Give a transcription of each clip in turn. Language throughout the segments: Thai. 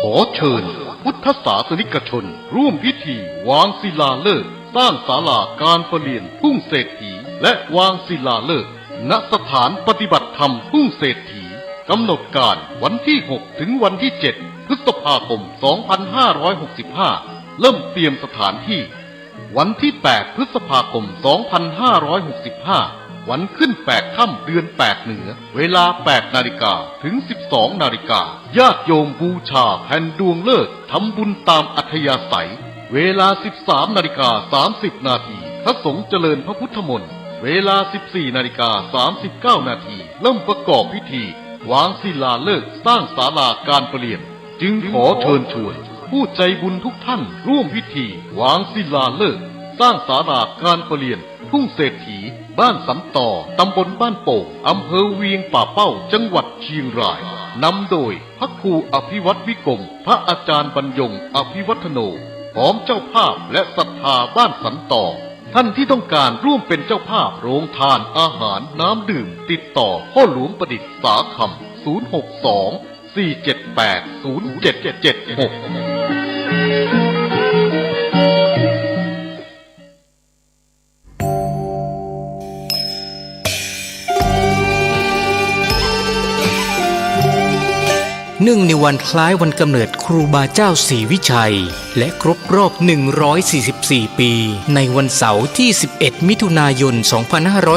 ขอเชิญพุทธศาสนิกชนร่วมพิธีวางศิลาฤกษ์สร้างศาลาการประเรียนทุ่งเศรษฐีและวางศิลาฤกษ์ณสถานปฏิบัติธรรมทุ่งเศรษฐีกำหนดการวันที่ 6 ถึงวันที่ 7 พฤษภาคม 2565 เริ่มเตรียมสถานที่วันที่ 8 พฤษภาคม 2565 วันขึ้น8 ค่ำเดือน 8 เหนือเวลา 8 นาฬิกาถึง 12 นาฬิกาญาติโยมบูชาแผ่นดวงฤกษ์ทำบุญตามอัธยาศัยเวลา 13 นาฬิกา 30 นาทีพระสงฆ์เจริญพระพุทธมนต์เวลา 14 นาฬิกา 39 นาทีเริ่มประกอบพิธีวางศิลาฤกษ์สร้างศาลาการประเรียนจึงขอเชิญชวนผู้ใจบุญทุกท่านร่วมพิธีวางศิลาฤกษ์สร้างศาลาการประเรียนทุ่งเศรษฐีบ้านสันต่อตำบลบ้านโป่งอำเภอเวียงป่าเป้าจังหวัดเชียงรายนำโดยพระครูอภิวัตวิกรมพระอาจารย์บรรยงอภิวัฒโนพร้อมเจ้าภาพและศรัทธาบ้านสันต่อท่านที่ต้องการร่วมเป็นเจ้าภาพโรงทานอาหารน้ำดื่มติดต่อพ่อหลวงประดิษฐ์สาคำ062 478 0776เนื่องในวันคล้ายวันกำเนิดครูบาเจ้าศรีวิชัยและครบรอบ144 ปีในวันเสาร์ที่11 มิถุนายน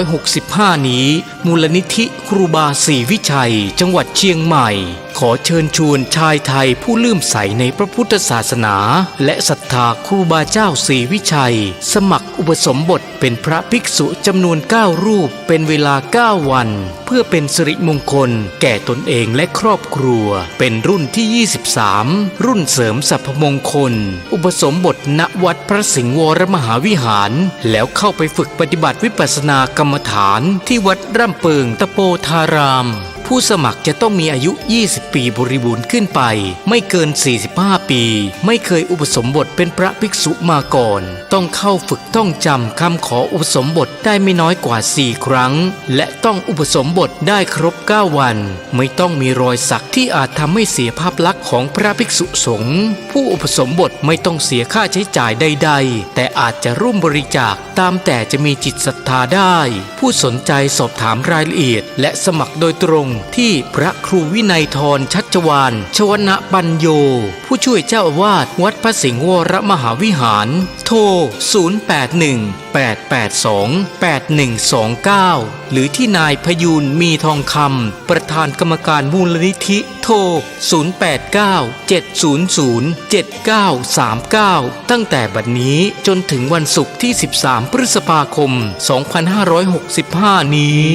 2565 นี้มูลนิธิครูบาศรีวิชัยจังหวัดเชียงใหม่ขอเชิญชวนชายไทยผู้เลื่อมใสในพระพุทธศาสนาและศรัทธาครูบาเจ้าศรีวิชัยสมัครอุปสมบทเป็นพระภิกษุจำนวน9รูปเป็นเวลา9วันเพื่อเป็นสิริมงคลแก่ตนเองและครอบครัวเป็นรุ่นที่23รุ่นเสริมสรรพมงคลอุปสมบทณวัดพระสิงห์วรมหาวิหารแล้วเข้าไปฝึกปฏิบัติวิปัสสนากรรมฐานที่วัดร่ำเปิงตะโปธารามผู้สมัครจะต้องมีอายุ20 ปีบริบูรณ์ขึ้นไปไม่เกิน45 ปีไม่เคยอุปสมบทเป็นพระภิกษุมาก่อนต้องเข้าฝึกต้องจำคำขออุปสมบทได้ไม่น้อยกว่า4 ครั้งและต้องอุปสมบทได้ครบ9 วันไม่ต้องมีรอยสักที่อาจทำให้เสียภาพลักษณ์ของพระภิกษุสงฆ์ผู้อุปสมบทไม่ต้องเสียค่าใช้จ่ายใดๆแต่อาจจะร่วมบริจาคตามแต่จะมีจิตศรัทธาได้ผู้สนใจสอบถามรายละเอียดและสมัครโดยตรงที่พระครูวินัยธรชัชวาลชวนะปัญโยผู้ช่วยเจ้าอาวาสวัดพระสิงห์วรมหาวิหารโทร0818828129หรือที่นายพยูนมีทองคำประธานกรรมการมูลนิธิโทร0897007939ตั้งแต่บัดนี้จนถึงวันศุกร์ที่13 พฤษภาคม 2565 นี้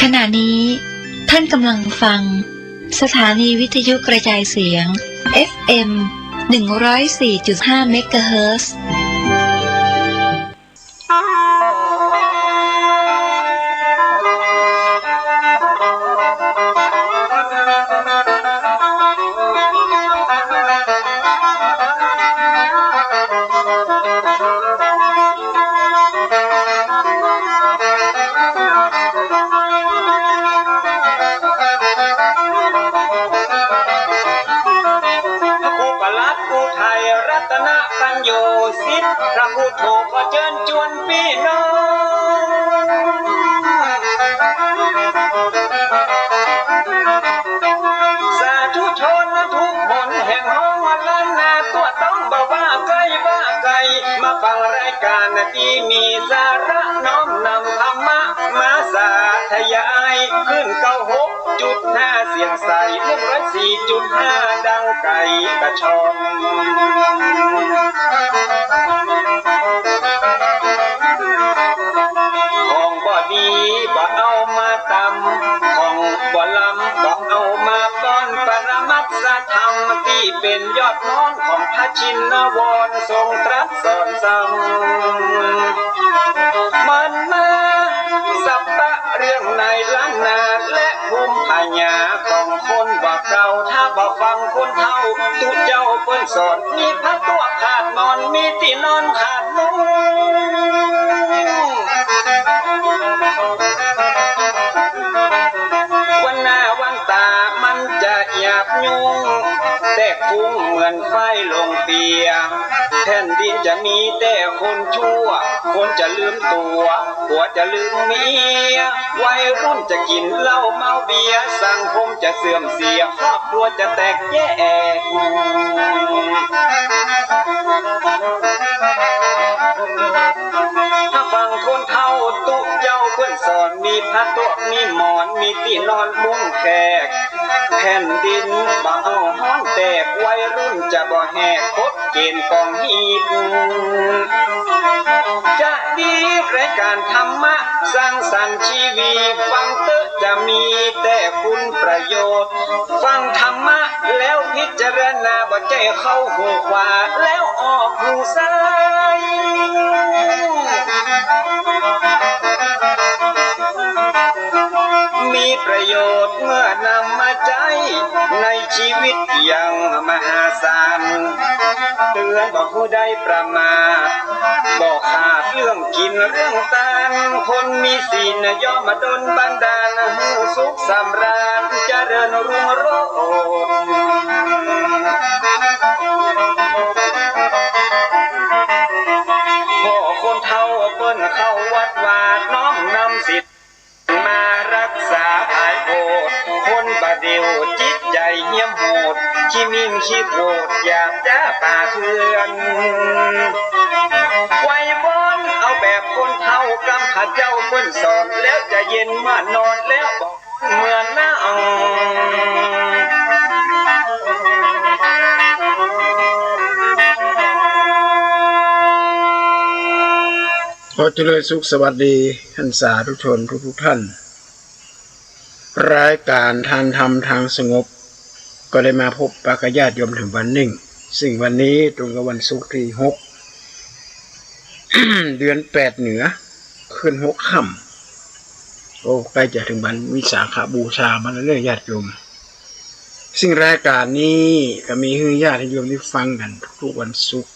ขณะนี้ท่านกำลังฟังสถานีวิทยุกระจายเสียง FM 104.5 เมกะเฮิรตซ์พระพุทโธขอเชิญชวนพี่น้องสาธุชนทุกคนแห่งห้องล้านนาตัวต้องบอกว่าไกลมาฟังรายการที่มีสาระน้อมนำธรรมะมาสาธยายขึ้น96.5เสียงใส104.5ดังไก่กระชอนของบ่ดีบ่เอามาตำของบ่ลำก็เอามาป้อนปรมัตถธรรมที่เป็นยอดน้อนของพระชินวรทรงตรัสสอนสั่งมันมาสัพพะเรื่องในล้านนาและภูมิปัญญา เก่าถ้าบ่ฟังคนเฒ่าตุเจ้าเปิ้นสอนมีพักตัวขาดนอนมีที่นอนขาดมุ้งวันหน้าวันตามันจะหยาบยุ่งแต่ฟุ้งเหมือนไฟลงเปียแผ่นดินจะมีแต่คนชั่วคนจะลืมตัวผัวจะลืมเมียวัยรุ่นจะกินเหล้าเมาเบียร์สังคมจะเสื่อมเสียครอบครัวจะแตกแยกถ้าฟังคนเฒ่าตุเจ้าเพื่อนสอนมีพัดตัวมีหมอนมีที่นอนมุ้งแขกแผ่นดินบ่เอาห้อนแตกวัยรุ่นจะบ่แหกคดเกณฑ์กองหีบจะดีรายการธรรมะสร้างสรรค์ชีวิตฟังเตอะจะมีแต่คุณประโยชน์ฟังธรรมะแล้วพิจารณาบ่ใจเข้าหูขวาแล้วออกหูซ้ายมีประโยชน์เมื่อนำมาใช้ในชีวิตอย่างมหาศาลเตือนบอกผู้ใดประมาทบอกขาดเรื่องกินเรื่องทานคนมีศีลย่อมมาดลบันดาลหูสุขสำราญเจริญรุ่งโรจน์พ่อคนเฒ่าเปิ้นเข้าวัดวาดน้อมนำศีลมารักษาภายโบสถ์คนบาเดียวจิตใจเหี้ยมโหดขี้มินขี้โกรธอยากจะป่าเพื่อนไว้บอนเอาแบบคนเฒ่ากำข้าเจ้าเปิ้นสอนแล้วจะเย็นมานอนแล้วบอกเมื่อหน้าขอเจริญสุขสวัสดีท่านสาธุชนทุกท่านรายการทานธรรมทางสงบก็ได้มาพบปะญาติโยมถึงวันหนึ่งซึ่งวันนี้ตรงกับวันศุกร์ที่6 เดือน8เหนือขึ้น6ค่ำโอ้ใกล้จะถึงวันวิสาขบูชามาแล้วญาติโยมซึ่งรายการนี้ก็มีให้ญาติโยมได้ฟังกันทุกวันศุกร์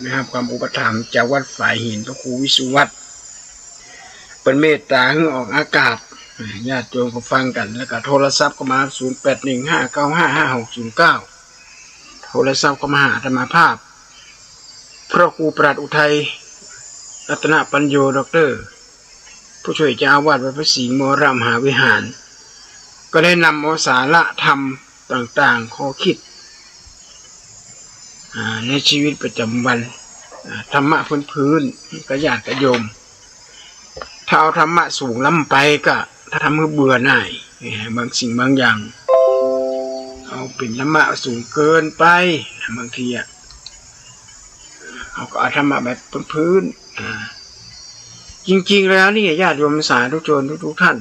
นะครับความอุปถัมภ์จากวัดฝ่ายหินพระครูวิสุวัตรเป็นเมตตาให้ออกอากาศญาติโยมก็ฟังกันแล้วก็โทรศัพท์ก็มา0815955609โทรศัพท์ก็มาหาอาตมาภาพพระครูปราชญ์อุทัยรัตนปัญโยด็อกเตอร์ผู้ช่วยเจ้าอาวาสวัดพระศรีมรมหาวิหารก็ได้นำเอาสาระธรรมต่างๆข้อคิดในชีวิตประจำวันธรรมะพื้นๆก็ญาติโยมถ้าเอาธรรมะสูงล้ำไปก็ถ้าทำให้เบื่อหน่ายบางสิ่งบางอย่างเอาเป็นธรรมะสูงเกินไปบางทีเอาก็เอาธรรมะแบบพื้นๆจริงๆแล้วนี่ญาติโยมสาธุชนทุกท่าน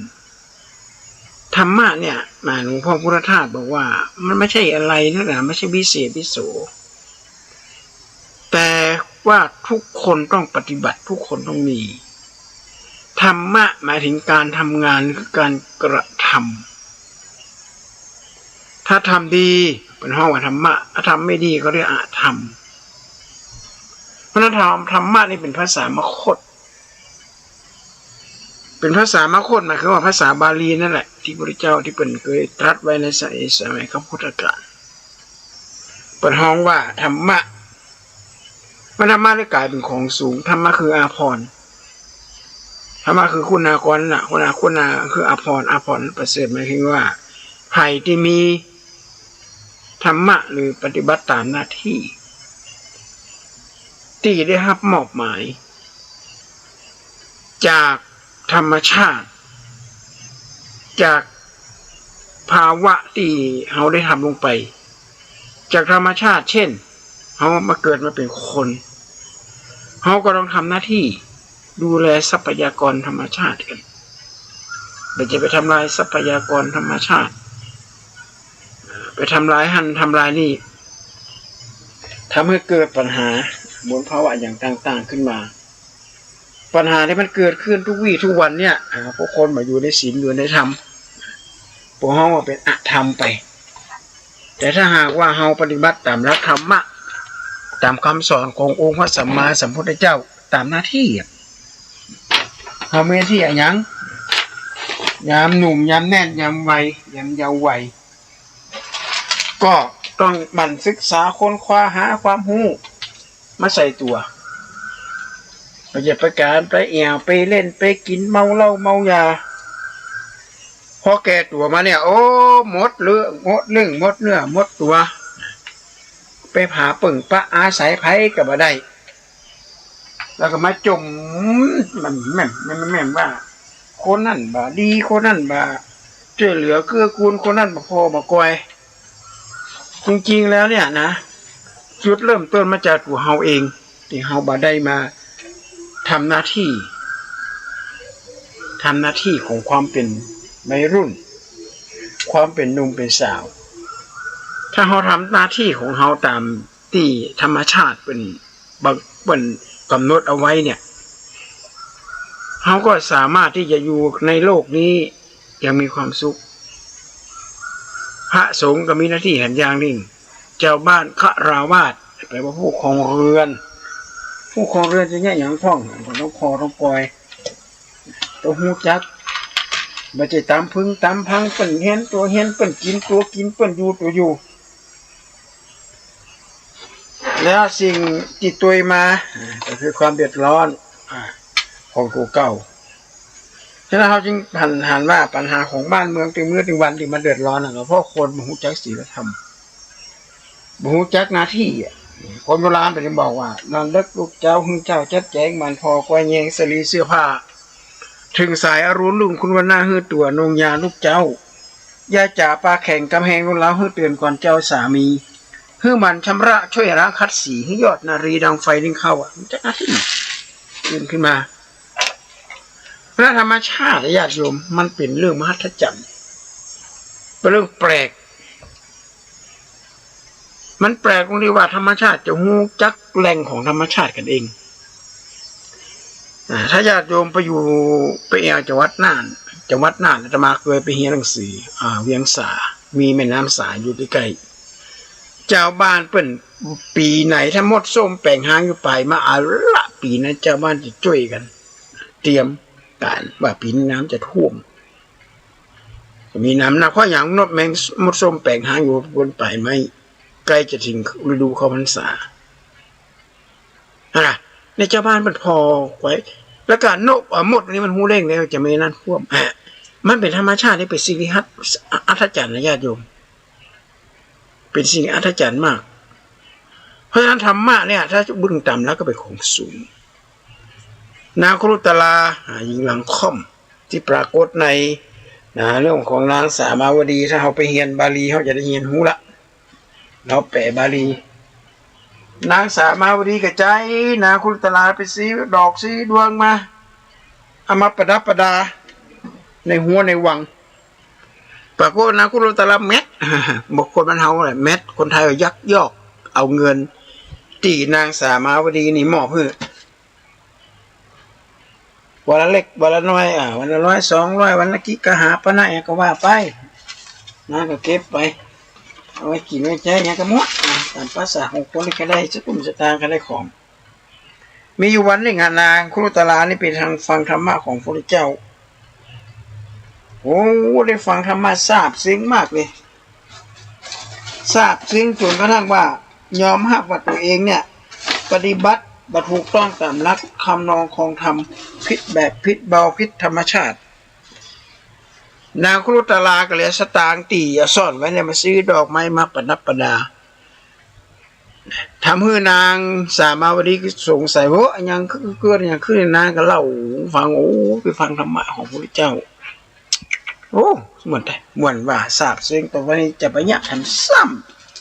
ธรรมะเนี่ยหลวงพ่อพุทธทาสบอกว่ามันไม่ใช่อะไรนั่นแหละไม่ใช่วิเศษวิโสแต่ว่าทุกคนต้องปฏิบัติทุกคนต้องมีธรรมะหมายถึงการทำงานคือการกระทำถ้าทำดีเป็นห้องว่าธรรมะถ้าทำไม่ดีก็เรียกอธรรมเพราะนั้นธรรมะนี่เป็นภาษามคธเป็นภาษามคธหมายถึงว่าภาษาบาลีนั่นแหละที่พระพุทธเจ้าที่เป็นเคยตรัสไว้ในสมัยคำพุทธกาลเป็นห้องว่าธรรมะธรรมะได้กลายเป็นของสูงธรรมะคืออาภรณ์ธรรมะคือคุณากรน่ะคุณาคืออาภรณ์ประเสริฐหมายถึงว่าใครที่มีธรรมะหรือปฏิบัติตามหน้าที่ที่ได้รับมอบหมายจากธรรมชาติจากภาวะที่เขาได้ทำลงไปจากธรรมชาติเช่นเขามาเกิดมาเป็นคนเขาก็ต้องทำหน้าที่ดูแลทรัพยากรธรรมชาติกันไม่จะไปทำลายทรัพยากรธรรมชาติไปทำลายทำลายนี่ทำให้เกิดปัญหาบนภาวะอย่างต่างๆขึ้นมาปัญหาที่มันเกิดขึ้นทุกวี่ทุกวันเนี่ยพวกคนมาอยู่ในศีลอยู่ในธรรมพวกเขาเป็นอ ทำไปแต่ถ้าหากว่าเฮาปฏิบัติตามหลักธรรมะตามคำสอนขององค์พระสัมมาสัมพุทธเจ้าตามหน้าที่เฮามีหน้าที่อะไรยังยามหนุ่มยามแน่นยามวัยยามเยาว์วัยก็ต้องหมั่นศึกษาค้นคว้าหาความรู้มาใส่ตัวอย่าไปการไปแอวไปเล่นไปกินเมาเหล้าเมายาพอแก่ตัวมาเนี่ยโอ้หมดเรื่องหมดเนื้อหมดตัวไปผาปึ่งปะอาศัยไผกับมาได้แล้วก็มาจมมันแม่มว่าคนนั่นบ่ดีคนนั่นบ่ช่วยเหลือเกื้อกูลคนนั่นบ่พอบ่กอยจริงๆแล้วเนี่ยนะจุดเริ่มต้นมาจากตัวเฮาเองที่เฮาบ่ได้มาทำหน้าที่ของความเป็นวัยรุ่นความเป็นหนุ่มเป็นสาวถ้าเราทำหน้าที่ของเราตามที่ธรรมชาติเป็นกำหนดเอาไว้เนี่ยเราก็สามารถที่จะอยู่ในโลกนี้อย่างมีความสุขพระสงฆ์ก็มีหน้าที่เห็นอย่างหนึ่งเจ้าบ้านฆราวาสแปลว่าผู้ครองเรือนจะเนี่ยอย่างพ่องต้องคอต้องปล่อยตัวหูจักบ่ใช่ตามพึ่งตามพังเปิ้นเฮียนตัวเฮียนเปิ้นกินตัวกินเปิ้นอยู่ตัวอยู่แล้วสิ่งที่ตัวมาก็คือความเดือดร้อนของกูเก่าฉะนั้นเขาจึงหันว่าปัญหาของบ้านเมืองถึงมื้อถึงวันที่มันเดือดร้อนก็เพราะคนบ่ฮู้จักศีลธรรมบ่ฮู้จักหน้าที่คนโบราณเป็นบอกว่านอนเลิกลูกเจ้าหึ่งเจ้าจัดแจงมันพอกว่าแยงสลีเสื้อผ้าถึงสายอรุณลุ่งคุณวันหน้าฮื้อตัวนงยาลูกเจ้ายาจ่าปลาแข่งกำแหงลงแล้วฮื้อเตือนก่อนเจ้าสามีฮื้อมันชำระช่วยล้างคัดสีให้ยอดนารีดังไฟดึงเข้ามันจะหน้าที่ตื่นขึ้นมาพระธรรมชาติญาติโยมมันเป็นเรื่องมหัศจรรย์เป็นเรื่องแปลกมันแปลกตรงที่ว่าธรรมชาติจะฮู้จักแหล่งของธรรมชาติกันเองถ้าญาติโยมไปอยู่ไปแอวจังหวัดน่านอาตมาเคยไปเรียนหนังสือเวียงสามีแม่น้ำสายอยู่ใกล้ๆเจ้าบ้านเปิ้นปีไหนถ้าหมดส้มแป่งหางอยู่ไปมาละปีนั้นเจ้าบ้านจะช่วยกันเตรียมการว่าปีนี้น้ำจะท่วมมีน้ำหนักเพราะอย่างนดแมงมดส้มแป่งหางอยู่บนป่ายไม้ใกล้จะถึงฤดูเข้าพรรษาในเจ้าบ้านมันพอไว้แล้วก็นกหมดนี่มันหูเร่งแล้วจะไม่นั่นท่วมมันเป็นธรรมชาติที่เป็นสิ่งที่อัศจรรย์นะญาติโยมเป็นสิ่งอัศจรรย์มากเพราะฉะนั้นธรรมะเนี่ยถ้าบึ้งต่ำแล้วก็เป็นของสูงนาครุตลาหญิงหลังค่อมที่ปรากฏในเรื่องของนางสามาวดีถ้าเขาไปเรียนบาลีเขาจะได้เรียนหูละเราแปลบาลีนางสามาวดีกระจายนาครุตลาไปซื้อดอกซื้อดวงมาเอามาประดับประดาในหัวในวังปรากฏนาครุตลาเม็ดบอกคนมันเฮาแหละเม็ดคนไทยยักยอกเอาเงินตีนางสามาวดีนี่หมอบเพื่อวันละเล็กวันละน้อยวันละ100 200วันละกี่กะหาปะนะก็ว่าไปนะก็เก็บไปเอาไว้กินไว้ใช้เนี่ยก็หมดตามภาษาของคนที่ก็ได้สักกลุ่มสตางค์ก็ได้ของมีอยู่วันหนึ่งนางครุตลานี่เป็นทางฟังธรรมะของพระพุทธเจ้าโอ้ได้ฟังธรรมะซาบซึ้งมากเลยซาบซึ้งจนกระทั่งว่ายอมรับว่าตัวเองเนี่ยปฏิบัติบัตรถูกต้องตามหลักคำนองของธรรมพิษแบบพิษเบาพิษธรรมชาตินางครุตลาก็เลยสตางค์ตีซ่อนไว้เนี่ยมาซื้อดอกไม้มาประดับประดาทำให้นางสามาวดีสงสัยว่ายังเกิดอย่างขึ้นนางก็เล่าฟังไปฟังธรรมะของพระพุทธเจ้าเหมือนว่าทราบซึ่งตรงนี้จะไปเนี่ยทำซ้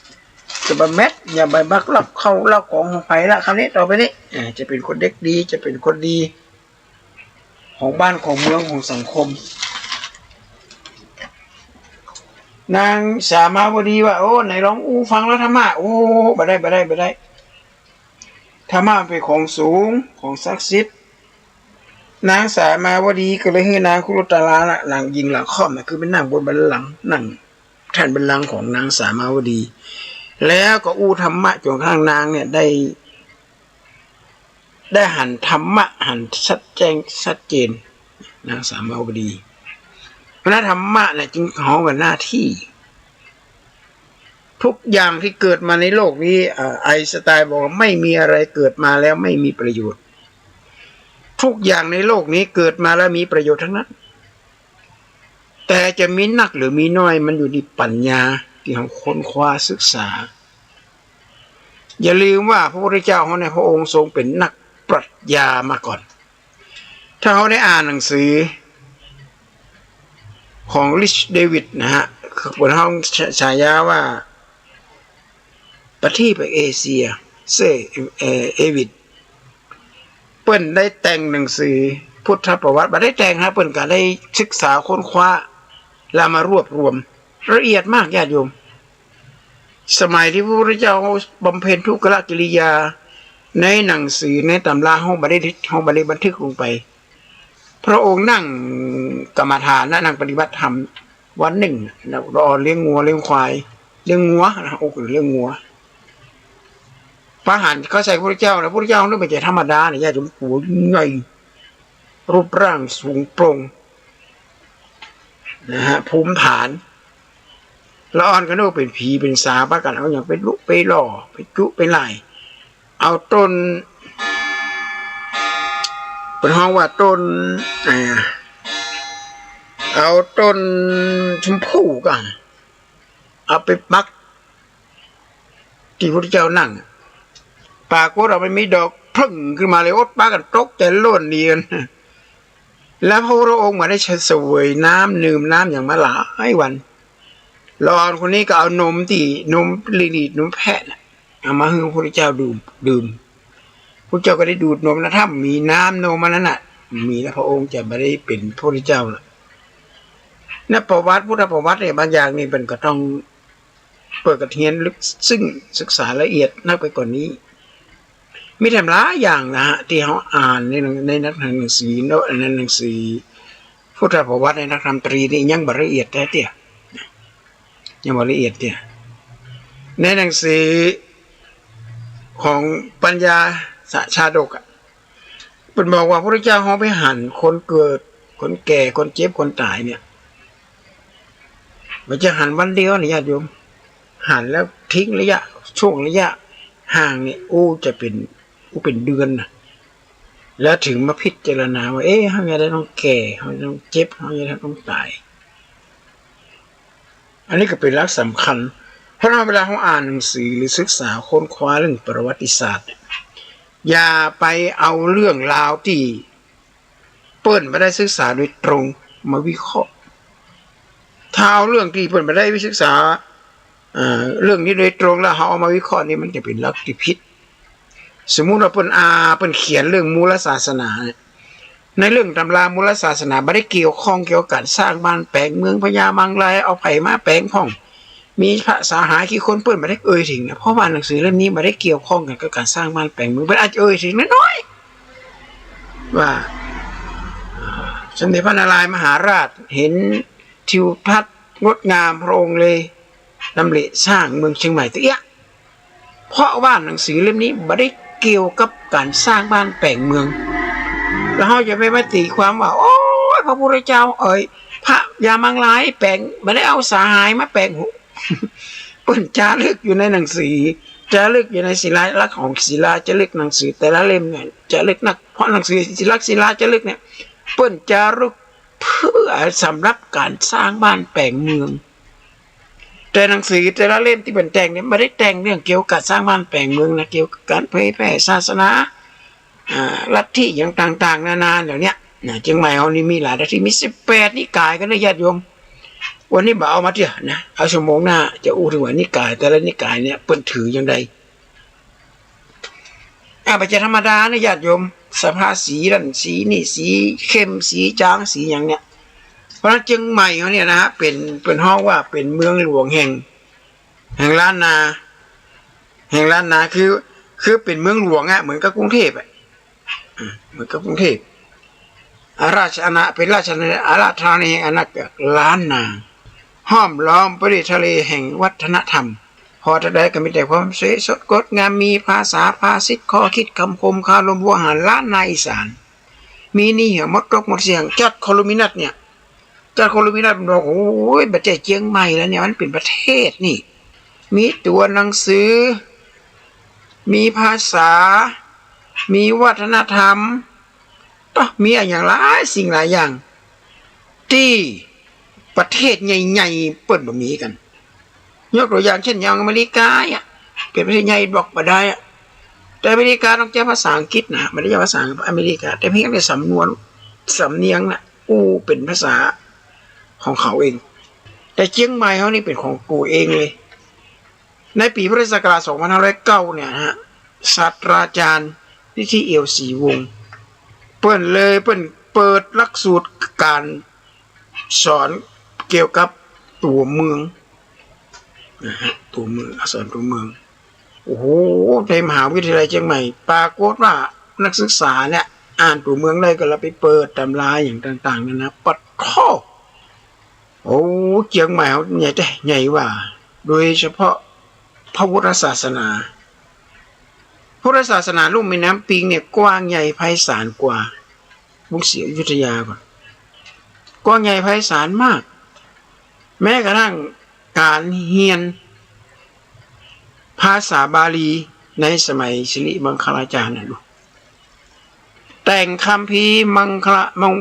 ำจะไปเม็ดอย่าไปบักรับเข้าเล่าของไผ่ละคราวนี้ต่อไปนี้จะเป็นคนเด็กดีจะเป็นคนดีของบ้านของเมืองของสังคมนางสามาวดีว่าไหนร้องฟังแล้วธรรมะบ่ได้ธรรมะเป็นของสูงของศักดิ์สิทธิ์นางสามาวดีก็เลยให้นางครุตลาหลังยิงหลังค่อมคือเป็นนั่งบนบัลลังก์นั่ง แท่นบัลลังก์ของนางสามาวดี แล้วก็อู้ธรรมะจนข้างนางเนี่ยได้หันธรรมะหันชัดเจนนางสามาวดีเพราะธรรมะเนี่ยจึงหอมกับหน้าที่ทุกอย่างที่เกิดมาในโลกนี้ไอน์สไตน์บอกว่าไม่มีอะไรเกิดมาแล้วไม่มีประโยชน์ทุกอย่างในโลกนี้เกิดมาแล้วมีประโยชน์ทั้งนั้นแต่จะมีนักหรือมีน้อยมันอยู่ที่ปัญญาที่เราค้นคว้าศึกษาอย่าลืมว่าพระพุทธเจ้าของในพระองค์ทรงเป็นนักปรัชญามาก่อนถ้าเขาได้อ่านหนังสือของริชเดวิดนะฮะบนห้องฉายาว่าประเทศเอเชียเอวิดเปิ้นได้แต่งหนังสือพุทธประวัติมาได้แต่งฮะเปิ้นก็ได้ศึกษาค้นคว้าแล้วมารวบรวมละเอียดมากญาติโยมสมัยที่พระพุทธเจ้าบำเพ็ญทุกขกิริยาในหนังสือในตำราห้องบันทึกลงไปพระองค์นั่งกรรมฐานนั่งปฏิบัติธรรมวันหนึ่งรอเลี้ยงงัวเลี้ยงควายเลี้ยงงัวนะโอ้เลี้ยงงัวพระหันเขาใส่พระพุทธเจ้านะพระพุทธเจ้านี่ไม่ใช่ธรรมดาเนี่ยญาติโยมหัวใหญ่รูปร่างสูงโปร่งนะฮะภูมิฐานละอ่อนกันว่าเป็นผีเป็นสาบ้ากันเอาอย่างเป็นลุไปหล่อไปจุไปไล่เอาต้นเป็นห้องว่าต้นเอาต้นชมพู่กันเอาไปปักที่พระพุทธเจ้านั่งปากว่าเราไม่มีดอกพึ่งขึ้นมาเลยอดปักกันตกใจโล่นเนียนแล้วพระองค์มาได้เสวยน้ำดื่มน้ำอย่างมาหลายวันรอนคนนี้ก็เอานมลีดนมแพะเอามาให้พระพุทธเจ้าดื่มพระเจ้าก็ได้ดูดนมนะถ้ามีน้ำนมมันนั่นน่ะมีแล้วพระองค์จะไม่ได้เป็นพระพุทธเจ้าละนักประวัติพุทธประวัติเนี่ยบางอย่างนี่เป็นก็ต้องเปิดกระเทียนลึกซึ่งศึกษาละเอียดนักไปกว่านี้มีแต่หลายอย่างนะฮะที่เขาอ่านในนักหนังสือในหนังสือพุทธประวัติในนักธรรมตรีนี่ยังบละเอียดแท้เตี้ยยังบละเอียดเตี้ยในหนังสือของปัญญาชาดกเป็นบอกว่าพระพุทธเจ้าเขาไปหั่นคนเกิดคนแก่คนเจ็บคนตายเนี่ยมันจะหั่นวันเดียวนะญาติโยมหั่นแล้วทิ้งระยะช่วงระยะห่างเนี่ยจะเป็นเดือนนะแล้วถึงมาพิจารณาว่าเขาจะได้ต้องแก่เขาจะต้องเจ็บเขาจะได้ต้องตายอันนี้ก็เป็นหลักสำคัญเพราะเวลาเขาอ่านหนังสือหรือศึกษาค้นคว้าเรื่องประวัติศาสตร์อย่าไปเอาเรื่องราวที่เปิ้นไม่ได้ศึกษาโดยตรงมาวิเคราะห์ถ้าเอาเรื่องที่เปิ้นไม่ได้ศึกษาเรื่องนี้โดยตรงแล้วเขาเอามาวิเคราะห์นี่มันจะเป็นลักษณะผิดสมมุติว่าเปิ้นเขียนเรื่องมูลศาสนาในเรื่องตำรามูลศาสนาไม่ได้เกี่ยวข้องเกี่ยวกับการสร้างบ้านแปลงเมืองพญามังรายเอาไผ่มาแปลงพ่องมีพระสาหายกี่คนเปิ้นไม่ได้ถึงนะเพราะว่าหนังสือเล่มนี้ไม่ได้เกี่ยวข้องกับการสร้างบ้านแปลงเมืองเปิ้นอาจจะถึงน้อยๆว่าสมเด็จพระนารายณ์มหาราชเห็นทิวทัศน์งดงามพระองค์เลยดำริสร้างเมืองเชียงใหม่ตัวเพราะว่าหนังสือเล่มนี้ไม่ได้เกี่ยวกับการสร้างบ้านแปลงเมืองแล้วเขาจะไปมาตีความว่าโอ้ยพระพุทธเจ้าพระยามังรายแปลงไม่ได้เอาสาหายมาแปลงเปิ้นจารึกอยู่ในหนังสือจารึกอยู่ในศิลาลักษณ์ของศิลาจารึกหนังสือแต่ละเล่มเนี่ยจารึกนักเพราะหนังสือศิลาจารึกเนี่ยเปิ้นจารึกเพื่อสำหรับการสร้างบ้านแปลงเมืองแต่หนังสือแต่ละเล่มที่เป็นแต่งเนี่ยไม่ได้แต่งเรื่องเกี่ยวกับสร้างบ้านแปลงเมืองนะเกี่ยวกับการเผยแผ่ศาสนาลัทธิอย่างต่างๆนานาเหล่านี้เชียงใหม่เรานี่มีหลายลัทธิมี18นิกายกันนะญาติโยมวันนี้บ่เอามาเถอะนะเอาชั่วโมงหน้าจะอู้ถึงว่านิกายแต่ละนิกายเนี่ยเปิ้นถืออย่างใดปัจจัยธรรมดานะญาติโยมสภาสีนั่นสีนี่สีเข้มสีจางสีอย่างเนี้ยเพราะฉะนั้นเชียงใหม่เขาเนี่ยนะฮะเป็นห้องว่าเป็นเมืองหลวงแห่งล้านนาคือเป็นเมืองหลวงเหมือนกับกรุงเทพเหมือนกับกรุงเทพราชอาณาเป็นราชอาณาธานีอาณาล้านนา ห้อมล้อมประเทศทะเลแห่งวัฒนธรรมพอจะได้ก็มีแต่ความสวยสดงดงามมีภาษาภาษิตข้อคิดคำคมคารมวัวหารล้านนาอีสานมีนี่เหรอมดกหมดเสียงจัดโคโลมินัสเนี่ยจัดโคโลมินัสบอกโอ้ยประเทศเชียงใหม่แล้วเนี่ยมันเป็นประเทศนี่มีตัวหนังสือมีภาษามีวัฒนธรรมต้องมีอย่างหลายสิ่งหลายอย่างที่ประเทศใหญ่ๆเปิดแบบนี้กันยกตัวอย่างเช่นอย่างอเมริกาอ่ะเป็นประเทศใหญ่บอกมาได้อะแต่อเมริกาต้องใช้ภาษาอังกฤษนะไม่ได้ใช้ภาษาอเมริกาแต่เพียงแต่สำนวนสำเนียงน่ะเป็นภาษาของเขาเองแต่เชียงใหม่เขานี่เป็นของกูเองเลยในปีพุทธศักราช2509เนี่ยฮะศาสตราจารย์นิธิเอี่ยวศรีวงศ์เปิดหลักสูตรการสอนเกี่ยวกับตัวเมืองนะฮะตัวเมืองอักษรตัวเมืองโอ้โหในมหาวิทยาลัยเชียงใหม่ปรากฏว่านักศึกษาเนี่ยอ่านตัวเมืองได้ก็เราไปเปิดตำราอย่างต่างๆเนี่ยนะปัดข้อโอ้เชียงใหม่เขาใหญ่ว่าโดยเฉพาะพระพุทธศาสนาพุทธศาสนาลุ่มแม่น้ำปิงเนี่ยกว้างใหญ่ไพศาลกว่าบุกศรีอยุธยาก่อนกว้างใหญ่ไพศาลมากแม้กระทั่งการเรียนภาษาบาลีในสมัยสิริมังคลาจารย์นะลูกแต่งคัมภีร์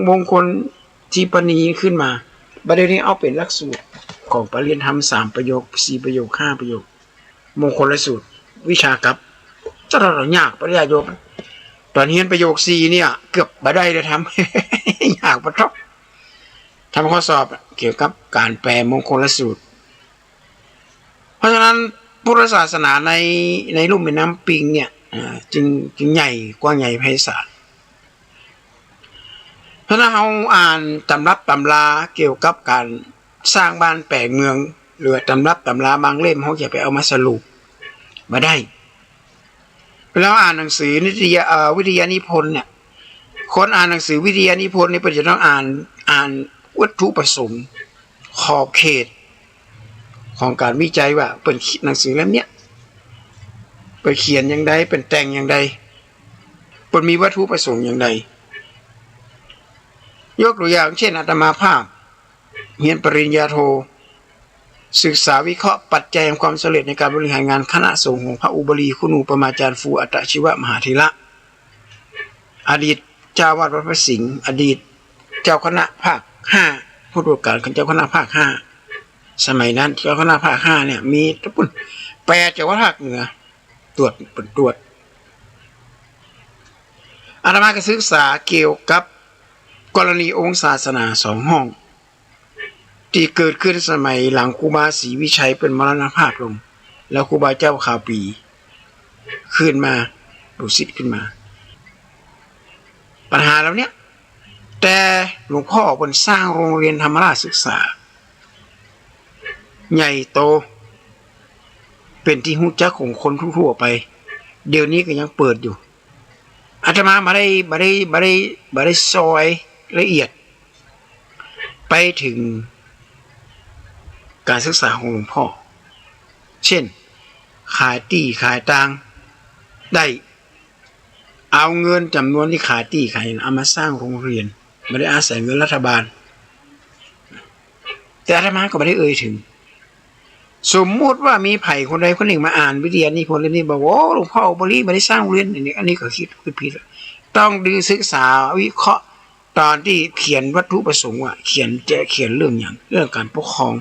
มงคลทีปณีขึ้นมาบัดนี้เอาเป็นหลักสูตรของปริญญาธรรม3ประโยค4ประโยค5ประโยคมงคลสูตรวิชากับจะเรายากปริญญาโยมตอนเรียนประโยค4เนี่ยเกือบบ่ได้เลยทำ ยากประทับทำข้อสอบเกี่ยวกับการแปลมงคลสูตรเพราะฉะนั้นพุทธศาสนาในลุ่มแม่น้ำปิงเนี่ยจึงใหญ่กว้างใหญ่ไพศาลเพราะฉะนั้นเราอ่านตำรับตำราเกี่ยวกับการสร้างบ้านแปลงเมืองหรือตำรับตำราบางเล่มเขาจะไปเอามาสรุปมาได้แล้วอ่านหนังสือวิทยานิพนธ์เนี่ยคนอ่านหนังสือวิทยานิพนธ์นี่เป็นจะต้องอ่านวัตถุประสงค์ขอบเขตของการวิจัยว่าเป็นหนังสือเล่มเนี้ยไปเขียนอย่างใดเป็นแต่งอย่างใดเป็นมีวัตถุประสงค์อย่างใดยกตัวอย่างเช่นอาตมาภาพเรียนปริญญาโทศึกษาวิเคราะห์ปัจจัยแห่งความสำเร็จในการบริหารงานคณะสงฆ์ของพระอุบลีคุณูปมาจารย์ฟูอัตตชิวมหาเถระอดีตเจ้าวาดวัดพระสิงห์อดีตเจ้าคณะภาค5ผู้ตรวจการของเจ้าคณะภาค5สมัยนั้นเจ้าคณะภาค5เนี่ยมีทุกคนแปลจากว่าภาคเหนือตรวจอาตมาก็ศึกษาเกี่ยวกับกรณีองค์ศาสนา2ห้องที่เกิดขึ้นสมัยหลังครูบาศรีวิชัยเป็นมรณภาพลงแล้วครูบาเจ้าข่าวปีขึ้นมาดุสิตขึ้นมาปัญหาแล้วเนี่ยแต่หลวงพ่อเป็นสร้างโรงเรียนธรรมราชศึกษาใหญ่โตเป็นที่หู้จักของคนทั่วไปเดี๋ยวนี้ก็ยังเปิดอยู่อาตมามาได้ซอยละเอียดไปถึงการศึกษาของหลวงพ่อเช่นขายตี้ขายตังได้เอาเงินจำนวนที่ขายตี้ขายเอามาสร้างโรงเรียนไม่ได้อาศัยเงินรัฐบาลแต่อาตมาก็ไม่ได้เอ่ยถึงสมมุติว่ามีไผ่คนใดคนหนึ่งมาอ่านวิทยานิพนธ์เล่มนี้บอกว่าหลวงพ่ออุบลีไม่ได้สร้างโรงเรียนอันนี้ก็คิดผิดต้องดูศึกษาวิเคราะห์ตอนที่เขียนวัตถุประสงค์ว่าเขียนเรื่องอย่างเรื่องการปกครอง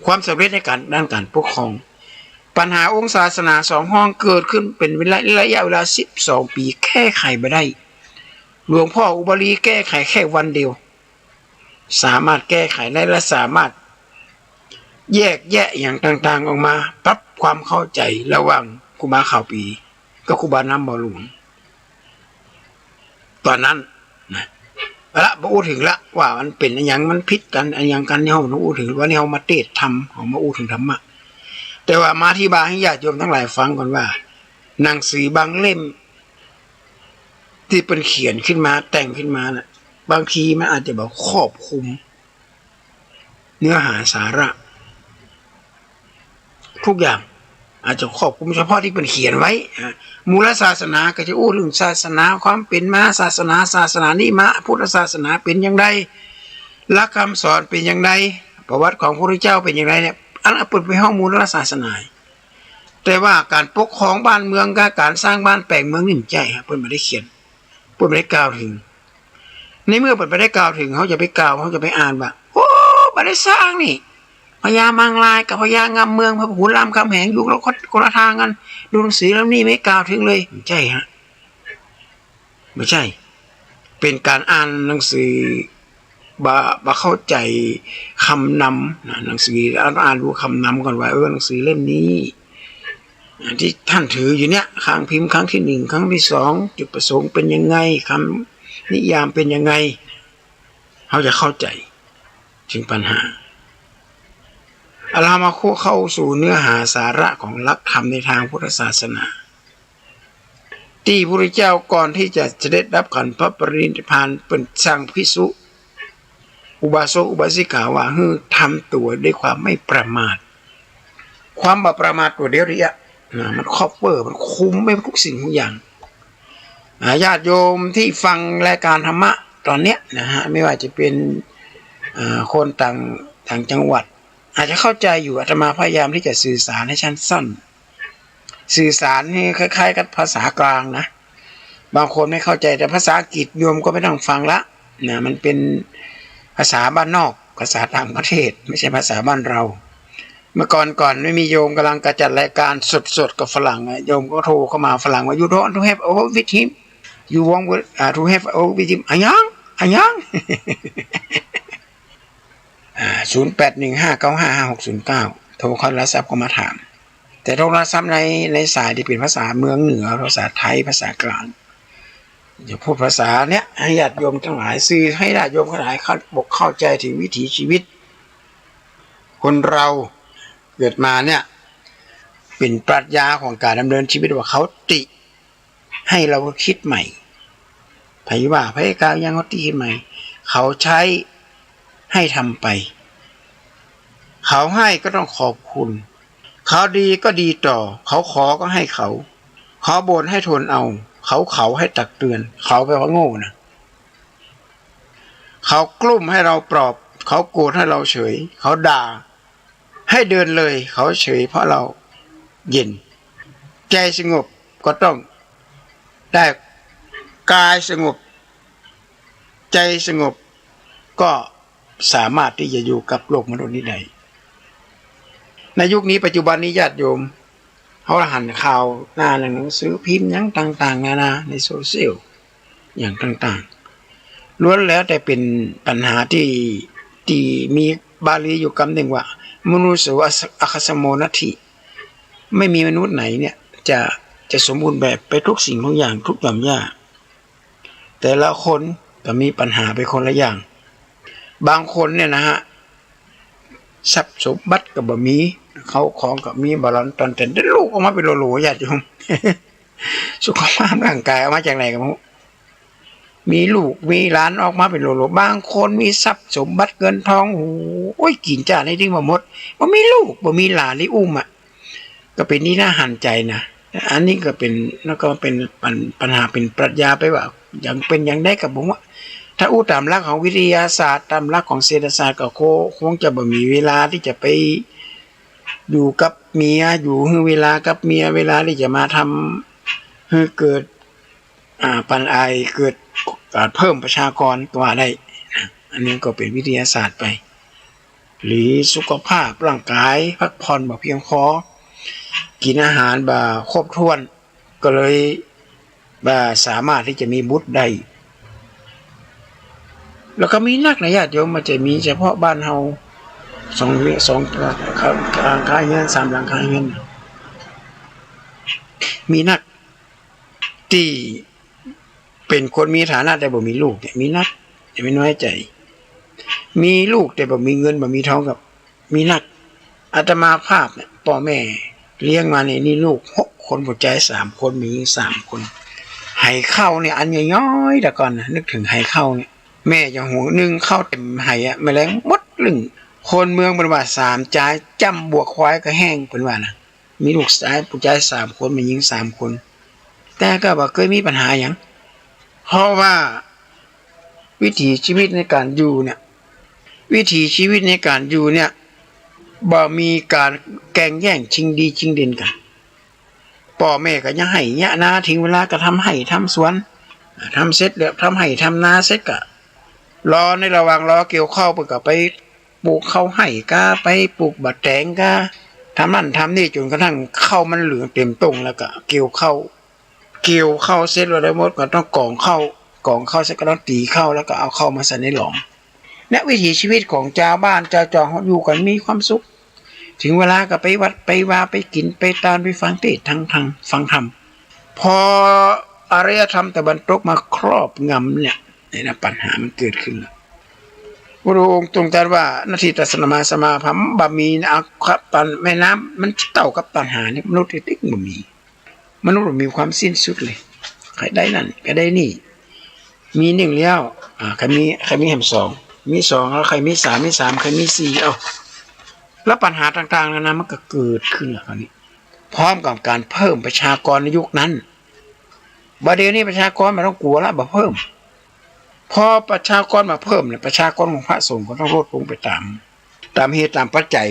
ความสำเร็จในการด้านการปกครองปัญหาองค์ศาสนา2ห้องเกิดขึ้นเป็นระยะเวลา12ปีแก้ไขไม่ได้หลวงพ่ออุบลีแก้ไขแค่วันเดียวสามารถแก้ไขได้และสามารถแยกแยะอย่างต่างๆออกมาปรับความเข้าใจระหว่างครูบาข่าวปีกับครูบาน้ำบ่อหลวงตอนนั้นนะละมาอู้ถึงละว่ามันเป็นอย่างมันพิษกันอย่างกันเนี่ยเราอู้ถึงว่าเนี่ยเรามาเทศธรรมของมาอู้ถึงธรรมะแต่ว่ามาที่บาให้ญาติโยมทั้งหลายฟังก่อนว่าหนังสือบางเล่มที่เป็นเขียนขึ้นมาแต่งขึ้นมาน่ะบางทีมันอาจจะแบบครอบคลุมเนื้อหาสาระ ทุกอย่างอาจจะครอบคลุมเฉพาะที่เป็นเขียนไว้มูลศาสนาก็จะอู้เรื่องศาสนาความเป็นมาศาสนานี้มาพุทธศาสนาเป็นอย่างไรหลักคำสอนเป็นอย่างไรประวัติของพระพุทธเจ้าเป็นอย่างไรเนี่ยอันเปิดไปห้องมูลศาสนาแต่ว่าการปกครองบ้านเมืองการสร้างบ้านแปลงเมืองนี่ใจเปิดไม่ได้เขียนเปิดไม่ได้กล่าวถึงในเมื่อเปิดไม่ได้กล่าวถึงเขาจะไปกล่าวเขาจะไปอ่านว่าโอ้ไม่ได้สร้างนี่พญามังลายกับพญางามเมืองพระขุนรามคำแหงอยู่แล้วคนละทางกันดูหนังสือแล้วนี่ไม่กล่าวถึงเลยไม่ใช่ฮะไม่ใช่เป็นการอ่านหนังสือบาเข้าใจคำนำหนังสืออ่านดูคำนำก่อนว่าหนังสือเล่มนี้ที่ท่านถืออยู่เนี่ยครั้งพิมพ์ครั้งที่1ครั้งที่2จุดประสงค์เป็นยังไงคำนิยามเป็นยังไงเขาจะเข้าใจถึงปัญหาเรามาเข้าสู่เนื้อหาสาระของหลักธรรมในทางพุทธศาสนาที่พระพุทธเจ้าก่อนที่จะเสด็จรับขันพระปรินิพพานเป็นสั่งภิกษุอุบาสกอุบาสิกาว่าให้ทำตัวด้วยความไม่ประมาทความบ่ประมาทตัวเดียวเนี่ยมันครอบมันคุมไปทุกสิ่งทุกอย่างญาติโยมที่ฟังรายการธรรมะตอนเนี้ยนะฮะไม่ว่าจะเป็นคนต่างจังหวัดอาจจะเข้าใจอยู่อาตมาพยายามที่จะสื่อสารให้ชั้นสั้นสื่อสารให้คล้ายๆกับภาษากลางนะบางคนไม่เข้าใจแต่ภาษาอังกฤษโยมก็ไม่ต้องฟังละนะมันเป็นภาษาบ้านนอกภาษาต่างประเทศไม่ใช่ภาษาบ้านเราเมื่อก่อนไม่มีโยมกำลังกระจัดรายการสดๆกับฝรั่งโยมก็โทรเข้ามาฝรั่งว่า you don't to have a with him you want to have a with him อะยัง 0815955609 โทรเข้ารับทรัพย์ก็มาถามแต่โทรศัพท์ในสายที่เป็นภาษาเมืองเหนือภาษาไทยภาษากลางจะพูดภาษาเนี้ยให้ญาติโยมทั้งหลายสื่อให้ญาติโยมทั้งหลายเข้าใจถึงวิถีชีวิตคนเราเกิดมาเนี่ยเป็นปรัชญาของการดำเนินชีวิตว่าเขาติให้เราคิดใหม่ไผว่าไผกล่าวยังเขาติคิดใหม่เขาใช้ให้ทำไปเขาให้ก็ต้องขอบคุณเขาดีก็ดีต่อเขาขอก็ให้เขาบ่นให้ทนเอาเขาให้ตักเตือนเขาแปลว่าโง่นะเขากลุ้มให้เราปลอบเขาโกรธให้เราเฉยเขาด่าให้เดินเลยเขาเฉยเพราะเราเย็นใจสงบก็ต้องได้กายสงบใจสงบก็สามารถที่จะอยู่กับโลกมนุษย์นี้ได้ในยุคนี้ปัจจุบันนี้ญาติโยมเขาหันข่าวหน้าหนังสือพิมพ์ยังต่างๆนานาในโซเชียลอย่างต่างๆล้วนแล้วแต่เป็นปัญหาที่มีบาลีอยู่คำหนึ่งว่ามนุษย์อคสโมนัตถิไม่มีมนุษย์ไหนเนี่ยจะสมบูรณ์แบบไปทุกสิ่งทุกอย่างทุกหย่อมย่าแต่ละคนก็มีปัญหาไปคนละอย่างบางคนเนี่ยนะฮะทรัพย์สมบัติก็บ่มีเขาของก็มีบาลานซ์ตอนแต่ได้ลูกออกมาเป็นโหลๆญาติโยม สุขภาพร่างกายออกมาจากไหนกันมีลูกมีหลานออกมาเป็นโหลๆบางคนมีทรัพย์สมบัติเงินทองโอ้ยกินจ่าได้ดิ้งมาหมดบ่มีลูกบ่มีหลานหรืออุ้มก็เป็นนี่น่าหันใจนะอันนี้ก็เป็นแล้วก็เป็นปัญหาเป็นปรัชญาไปว่าอย่างเป็นอย่างได้กับผมว่าถ้าอู้ตามหลักของวิทยาศาสตร์ตามหลักของเศรษฐศาสตร์ก็คงจะบ่มีเวลาที่จะไปอยู่กับเมียอยู่เวลากับเมียเวลาที่จะมาทำให้เกิดปัญหาเกิดเพิ่มประชากรตัวได้อันนี้ก็เป็นวิทยาศาสตร์ไปหรือสุขภาพร่างกายพักผ่อนบ่เพียงพอกินอาหารบ่ครบถ้วนก็เลยบ่สามารถที่จะมีบุตรได้แล้วก็มีนักนะญาติโยมมันจะมีเฉพาะบ้านเฮาสองหลังคาเงิน3หลังคาเงินมีนักที่เป็นคนมีฐานะแต่บ่มีลูกเนี่ยมีนักอย่าไม่น้อยใจมีลูกแต่บ่มีเงินบ่มีทองกับมีนักอาตมาภาพเนี่ยพ่อแม่เลี้ยงมาเนี่ยนี่ลูก6คนหัวใจ3คนมี3คนไหเข้าเนี่ยอันย่อยๆแต่ก่อนนะนึกถึงไหเข้าเนี่ยแม่จะหัว1เข้าเต็มไหแมลงมดลึง คนเมืองเป็นว่า3 จ่ายจำบวกควายก็แห้งเป็นว่านะมีลูกชายผู้ชาย3 คนมีหญิง3 คนแต่ก็บ่เคยมีปัญหาอย่างเพราะว่าวิถีชีวิตในการอยู่เนี่ยวิถีชีวิตในการอยู่เนี่ยบ่มีการแก่งแย่งชิงดีชิงเด่นกันพ่อแม่ก็ยังให้ยะนาถึงเวลาก็ทำให้ทำสวนทำเสร็จแล้วทำให้ทำนาเสร็จก็รอในระหว่างรอเกี่ยวข้าวก็ไปปลูกข้าวให้ก็ไปปลูกบักแตงก็ทำนั่นทำนี่จนกระทั่งข้าวมันเหลืองเต็มต้งแล้วก็เกี่ยวข้าวเสร็จแล้วได้หมดก็ต้องกองข้าวเสร็จก็ต้องตีข้าวแล้วก็เอาข้าวมาใส่ในหลอมและวิถีชีวิตของชาวบ้านชาวจองอยู่กันมีความสุขถึงเวลาก็ไปวัดไปวาไปกินไปตามไปฟังเทศน์ทางฟังธรรมพออารยธรรมตะวันตกมาครอบงำเนี่ยนะปัญหามันเกิดขึ้นแล้วพระองค์ตรงตรัสว่านาทีตัสนามาสมาพัมบะมีนะครับปันแม่น้ำมันเต่ากับปัญหานี่มนุษย์ติ๊กบ่มีมนุษย์มีความสิ้นสุดเลยใครได้นั่นก็ได้นี่มี1แล้วใครมีแหม2มี2แล้วใครมี3มี3ใครมี4แล้วปัญหาต่างๆนั้นมันก็เกิดขึ้นแล้วคราวนี้พร้อมกับการเพิ่มประชากรในยุคนั้นบัดเดี๋ยวนี้ประชากรไม่ต้องกลัวละบ่เพิ่มพอประชากรมาเพิ่มเนี่ยประชากรของพระสงฆ์ก็ต้องลดลงไปตามเหตุตามปัจจัย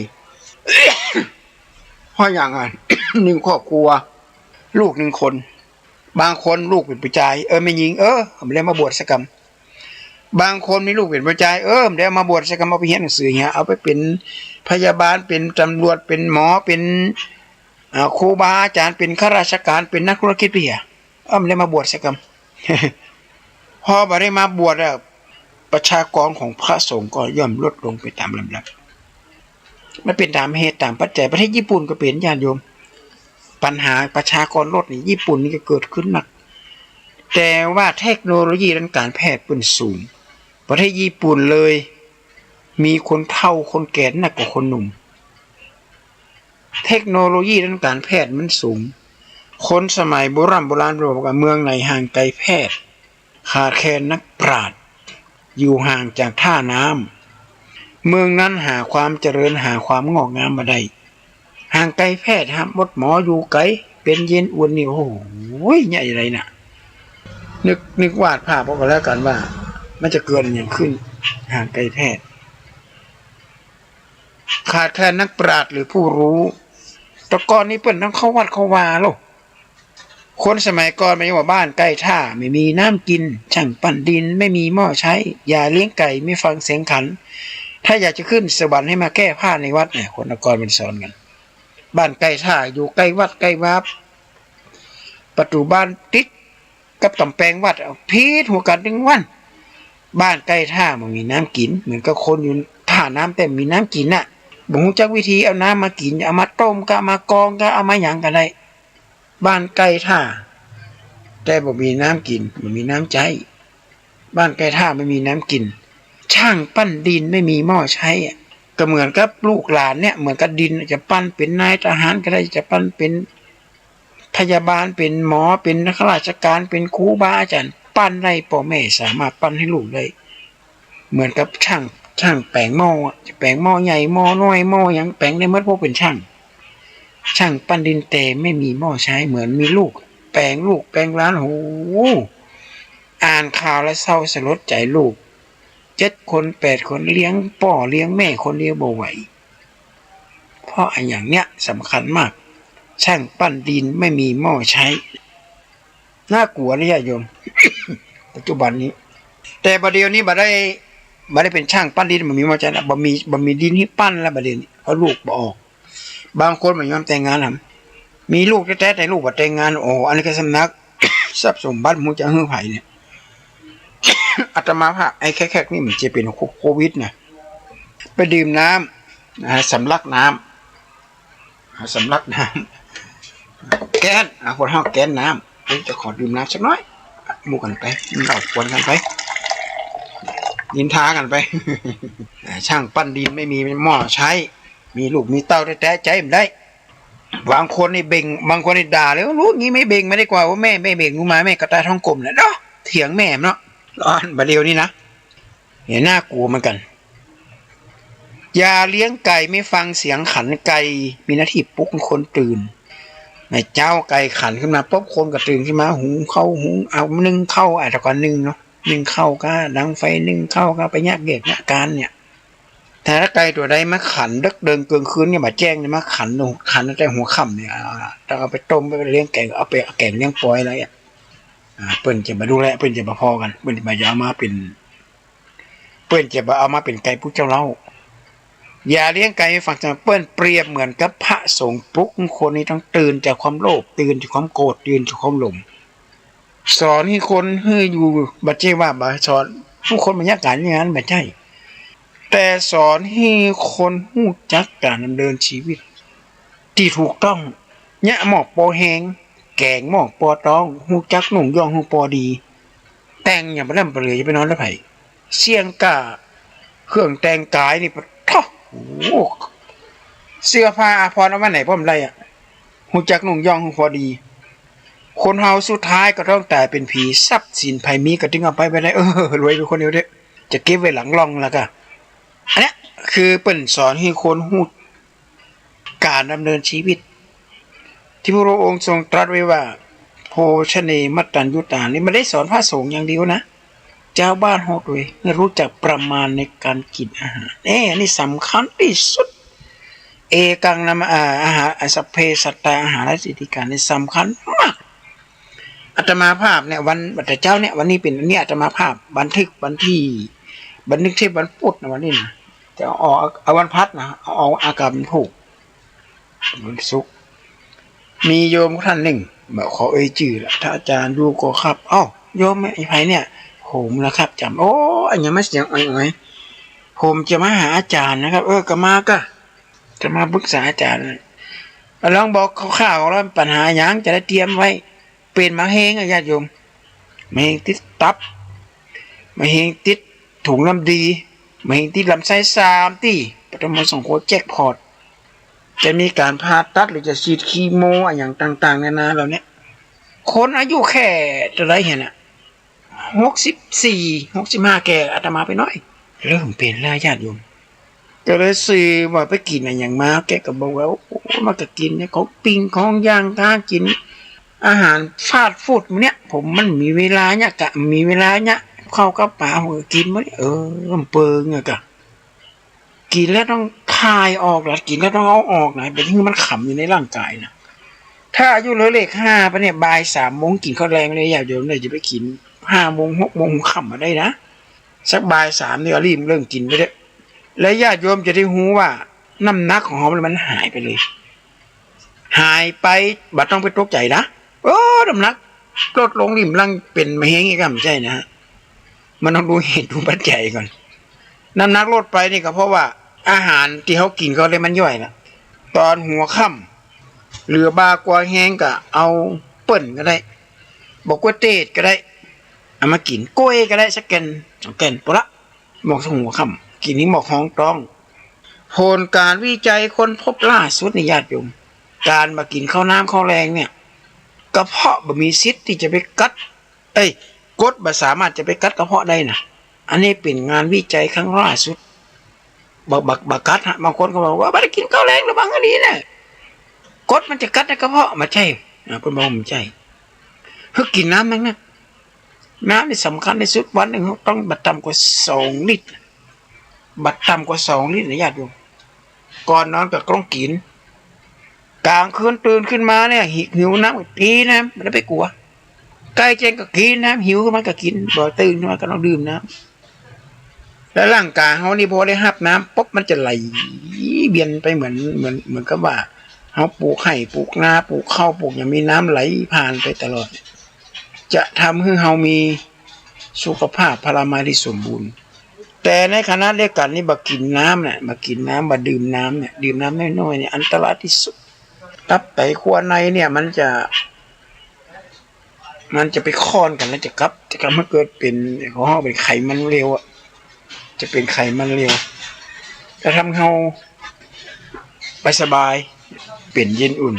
เพราะอย่างนั้น 1 ครอบครัวลูก1 คนบางคนลูกเป็นผู้ชายไม่หญิงไม่ได้มาบวชสักกรรมบางคนมีลูกเป็นผู้ชายไม่ได้มาบวชสักกรรมเอาไปเรียนหนังสือเงี้ยเอาไปเป็นพยาบาลเป็นตำรวจเป็นหมอเป็นครูบาอาจารย์เป็นข้าราชการเป็นนักธุรกิจไปอ่ะไม่ได้มาบวชสักกรรม พอบ่ได้มาบวชแล้วประชากรของพระสงฆ์ก็ย่อมลดลงไปตามลำดับมันเป็นตามเหตุตามปัจจัยประเทศญี่ปุ่นก็เป็นญาติโยมปัญหาประชากรลดนี่ญี่ปุ่นนี่ก็เกิดขึ้นหนักแต่ว่าเทคโนโลยีด้านการแพทย์เป็นสูงประเทศญี่ปุ่นเลยมีคนเฒ่าคนแก่หนักกว่าคนหนุ่มเทคโนโลยีด้านการแพทย์มันสูงคนสมัยโบราณบอกว่าเมืองไหนห่างไกลแพทย์ขาดแคลนนักปราชญ์อยู่ห่างจากท่าน้ำเมืองนั้นหาความเจริญหาความงอกงามมาได้ห่างไกลแพทย์หมดหมออยู่ไกลเป็นเย็นอ้วนนี่โอ้โหใหญ่ไรน่ะนึกวาดภาพออกแล้วกันว่ามันจะเกิดอย่างขึ้นห่างไกลแพทย์ขาดแคลนนักปราชญ์หรือผู้รู้แต่ก่อนนี้เปิ้นต้องเข้าวัดเข้าวาโลกคนสมัยก่อนไม่ว่าบ้านใกล้ท่าไม่มีน้ำกินช่างปั้นดินไม่มีหม้อใช้ยาเลี้ยงไก่ไม่ฟังเสียงขันถ้าอยากจะขึ้นสวรรค์ให้มาแก้ผ้าในวัดเนี่ยคนก่อนเป็นสอนกันบ้านใกล้ท่าอยู่ใกล้วัดใกล้วัดประตูบ้านติดกับกำแพงวัดพีดหัวกันถึงวันบ้านใกล้ท่ามันมีน้ำกินเหมือนกับคนอยู่ท่าน้ำแต่มีน้ำกินน่ะบ่ฮู้จักวิธีเอาน้ำมากินเอามาต้มก็มากองก็เอามาหยังก็ได้บ้านใกล้ท่าแต่บ่มีน้ำกินบ่มีน้ำใจบ้านใกล้ท่าไม่มีน้ำกินช่างปั้นดินไม่มีหม้อใช้ก็เหมือนกับลูกหลานเนี่ยเหมือนกับดินจะปั้นเป็นนายทหารก็ได้จะปั้นเป็นพยาบาลเป็นหมอเป็นนักราชการเป็นครูบาอาจารย์ปั้นได้พ่อแม่สามารถปั้นให้ลูกได้เหมือนกับช่างแปลงหม้อจะแปลงหม้อใหญ่หม้อน้อยหม้อหยังแปลงได้หมดพวกเป็นช่างปั้นดินแต่ไม่มีหม้อใช้เหมือนมีลูกแปลงร้านโอ้อ่านข่าวแล้วเศร้าสลดใจลูก7 คน8 คนเลี้ยงพ่อเลี้ยงแม่คนเดียวบ่ไหวเพราะอย่างเนี้ยสำคัญมากช่างปั้นดินไม่มีหม้อใช้น่ากลัวนะญาติโยม ปัจจุบันนี้แต่บัดเดี๋ยวนี้บ่ได้เป็นช่างปั้นดินบ่มีหม้อใช้นะบ่มีดินที่ปั้นแล้วบัดเดี๋ยวนี้เพราะลูกบ่ออกบางคนบ่ยอมแต่งงานมีลูกแท้ๆแต่ลูกบ่แต่งงานอันนี้ก็สำนัก ทรัพย์สมบัติมูจะฮื้อไผเนี่ย อาตมาภาพไอ้แค่นี่มันจะเป็นโควิดนะไปดื่มน้ำสำลักน้ำแก๊สคนห้าวแก๊สน้ำจะขอดื่มน้ำสักน้อยมูกันไปเราควนกันไปยินท้ากันไป ช่างปั้นดินไม่มีหม้อใช้มีลูกมีเต้าแท้ๆใจมันได้บางคนนี่เบ่งบางคนนี่ด่าเลยรู้งี้ไม่เบ่งไม่ได้กว่าว่าแม่ไม่เบ่งกูมาแม่กระต่ายท้องกลมเนี่ยเนาะเถียงแม่เนาะร้อนบาเดียวนี่นะเห็นหน้ากลัวเหมือนกัน อย่าเลี้ยงไก่ไม่ฟังเสียงขันไก่มีหน้าที่ปลุกคนตื่นในเจ้าไก่ขันขึ้นมาปุ๊บคนก็ตื่นขึ้นมาหุงข้าวหุงเอานึ่งข้าวแต่ก่อนนึ่งเนาะนึ่งข้าวก็ดังไฟนึ่งข้าวก็ไปแยกเด็กเนี่ยการเนี่ยแต่ถ้าไก่ตัวใดมาขันดึกเดินเกินคืนเนี่ยมาแจ้งเนี่ยมาขันตั้งแต่หัวค่ำเนี่ยต้องเอาไปต้มไปเลี้ยงแกงเอาไปแกงเลี้ยงปล่อยอะไรเปิ้นจะมาดูแลเปิ้นจะมาพอกันเปิ้นจะมาเอามาเป็นเปิ้นจะมาเอามาเป็นไก่ผู้เจ้าเล่าอย่าเลี้ยงไก่ฝั่งจะเปิ้นเปรียบเหมือนกับพระสงฆ์ปลุกคนนี้ต้องตื่นจากความโลภตื่นจากความโกรธตื่นจากความหลงสอนให้คนให้อยู่บัดเจว่าบัดสอนผู้คนบรรยากาศอย่างนั้นบัดใช่แต่สอนให้คนรู้จักการดำเนินชีวิตที่ถูกต้องเนี่ยหมอกปอแหงแกงหมอกปอต้องหูจักหนุ่งย่องหูปอดีแต่งอย่าไปเล่นไปเลยอย่าไปนอนแล้วไผ่เสี่ยงกาเครื่องแต่งกายนี่ท้อโอ้เสื้อผ้าอาภรณ์เอาไว้ไหนพ่อมไรหูจักหนุ่งย่องหูปอดีคนเฮาสุดท้ายก็ต้องตายเป็นผีทรัพย์สินไผมีก็ถึงเอาไปได้รวยเป็นคนเดียวเด้จะเก็บไว้หลังร่องแล้วก็อันนี้คือเปิ้นสอนให้คนฮู้การดำเนินชีวิตที่พระองค์ทรงตรัสไว้ว่าโภชเนมัตตัญญุตานี่ไม่ได้สอนพระสงฆ์อย่างเดียวนะเจ้าบ้านฮอดด้วยรู้จักประมาณในการกินอาหารนี่สำคัญที่สุดเอกังนามอาหารสัพเพสัตตาอาหารและสิทธิการนี่สำคัญมากอาตมาภาพเนี่ยวันบัดเจ้าเนี่ยวันนี้เป็นอันนี้อาตมาภาพบันทึกวันที่บันทึกเทปวันพุธนะวันนี้นะแต่เอาวันพัดนะเอาอากาศมันถูกวันศุกร์มีโยมท่านหนึ่งบอกขอจื่อละถ้าอาจารย์ดูก็ครับโยมไอ้ไผเนี่ยผมนะครับจำอันยังไม่เสียงอะไรผมจะมาหาอาจารย์นะครับก็มาก็จะมาปรึกษาอาจารย์ลองบอกข่าวๆแล้วปัญหาอย่างจะได้เตรียมไว้เป็นมะเฮงญาติโยมมะเฮงติดตับมะเฮงติดถุงลำดีมะเฮงติดลำไส้3ที่ปฐมสงโคแจ็คพอตจะมีการผ่าตัดหรือจะฉีดคีโมอย่างต่างๆนานาเหล่านี้คนอายุแค่เท่าไรเห็น64-65แก่อาตมาไปน้อยเริ่มเป็นแล้วญาติโยมก็เลยซื้อว่าไปกินอะไรอย่างมาแกก็บอกว่ามาก็กินเนี่ยของปิ้งของย่างกากินอาหารฟาสต์ฟู้ดเนี่ยผมมันมีเวลาเนี่ยกะมีเวลาเนี่ยเข้ากับป่าผมก็กินมั้ยมันเปิงอะกะกินแล้วต้องคายออกแล้วกินแล้วต้องเอาออกนะเป็นที่มันขำอยู่ในร่างกายนะถ้าอายุเลข5ปะเนี่ยบ่าย3โมงกินข้าวแรงเลยอย่าเดี๋ยวเลยจะไปกิน5โมง6โมงขำมาได้นะสักบ่าย3เนี่ยรีบเริ่มกินไปเด้อและญาติโยมจะได้รู้ว่าน้ำหนักของมันหายไปเลยหายไปบัดต้องไปตกใจนะน้ำหนักลดลงริมลังเป็นมะเร็งอีกไม่ใช่นะมันต้องดูเหตุดูปัจจัยก่อนน้ำหนักลดไปนี่ก็เพราะว่าอาหารที่เขากินเขาเลยมันย่อยละตอนหัวค่ำเหลือบากว่าแห้งก็เอาเปิ่นก็ได้บอกว่าเตดก็ได้เอามากินกล้วยก็ได้สักแกน2แกนปละหมอกหัวค่ำกินนี้หมอกห้องต้องผลการวิจัยคนพบล่าสุดในญาติโยมการมากินข้าวน้ำข้าวแรงเนี่ยกระเพาะบ่มีสิทธิ์ที่จะไปกัดกดบ่สามารถจะไปกัดกระเพาะได้นะอันนี้เป็นงานวิจัยครั้งล่าสุดบักกัดบางคนก็บอกว่าบ่ได้กินข้าวแรงระวังอันนี้นะกดมันจะกัดในกระเพาะมาใช่เพิ่นบอกมันใช่คือกินน้ำมั้งนะน้ำนี่สำคัญที่สุดวันหนึ่งต้องบัดต่ำกว่า2ลิตรบัดต่ำกว่า2ลิตรนะญาติโยมก่อนนอนก็ต้องกินกลางคืนตื่นขึ้นมาเนี่ยหิวน้ำกินน้ำไม่ได้ไปกลัวใกล้แจ้งก็กินน้ำหิวมันก็กินบ่ตื่นมาก็ต้องดื่มน้ำแล้วร่างกายเขานี่พอได้หับน้ำปุ๊บมันจะไหลเบียนไปเหมือนกับว่าเขาปลูกไห่ปลูกนาปลูกข้าวปลูกอย่างมีน้ำไหลผ่านไปตลอดจะทำให้เขามีสุขภาพพลามัยที่สมบูรณ์แต่ในขณะเดียวกันนี่บักกินน้ำเนี่ยบักกินน้ำบักดื่มน้ำเนี่ยดื่มน้ำน้อยๆเนี่ยอันตรายที่สุดตับไตขั้วในเนี่ยมันจะไปค้อนกันแล้วจะกลับมาเกิดเป็นของเขาเป็นไขมันเร็วจะเป็นไขมันเร็วจะทำเขาไปสบายเปลี่ยนเย็นอุ่น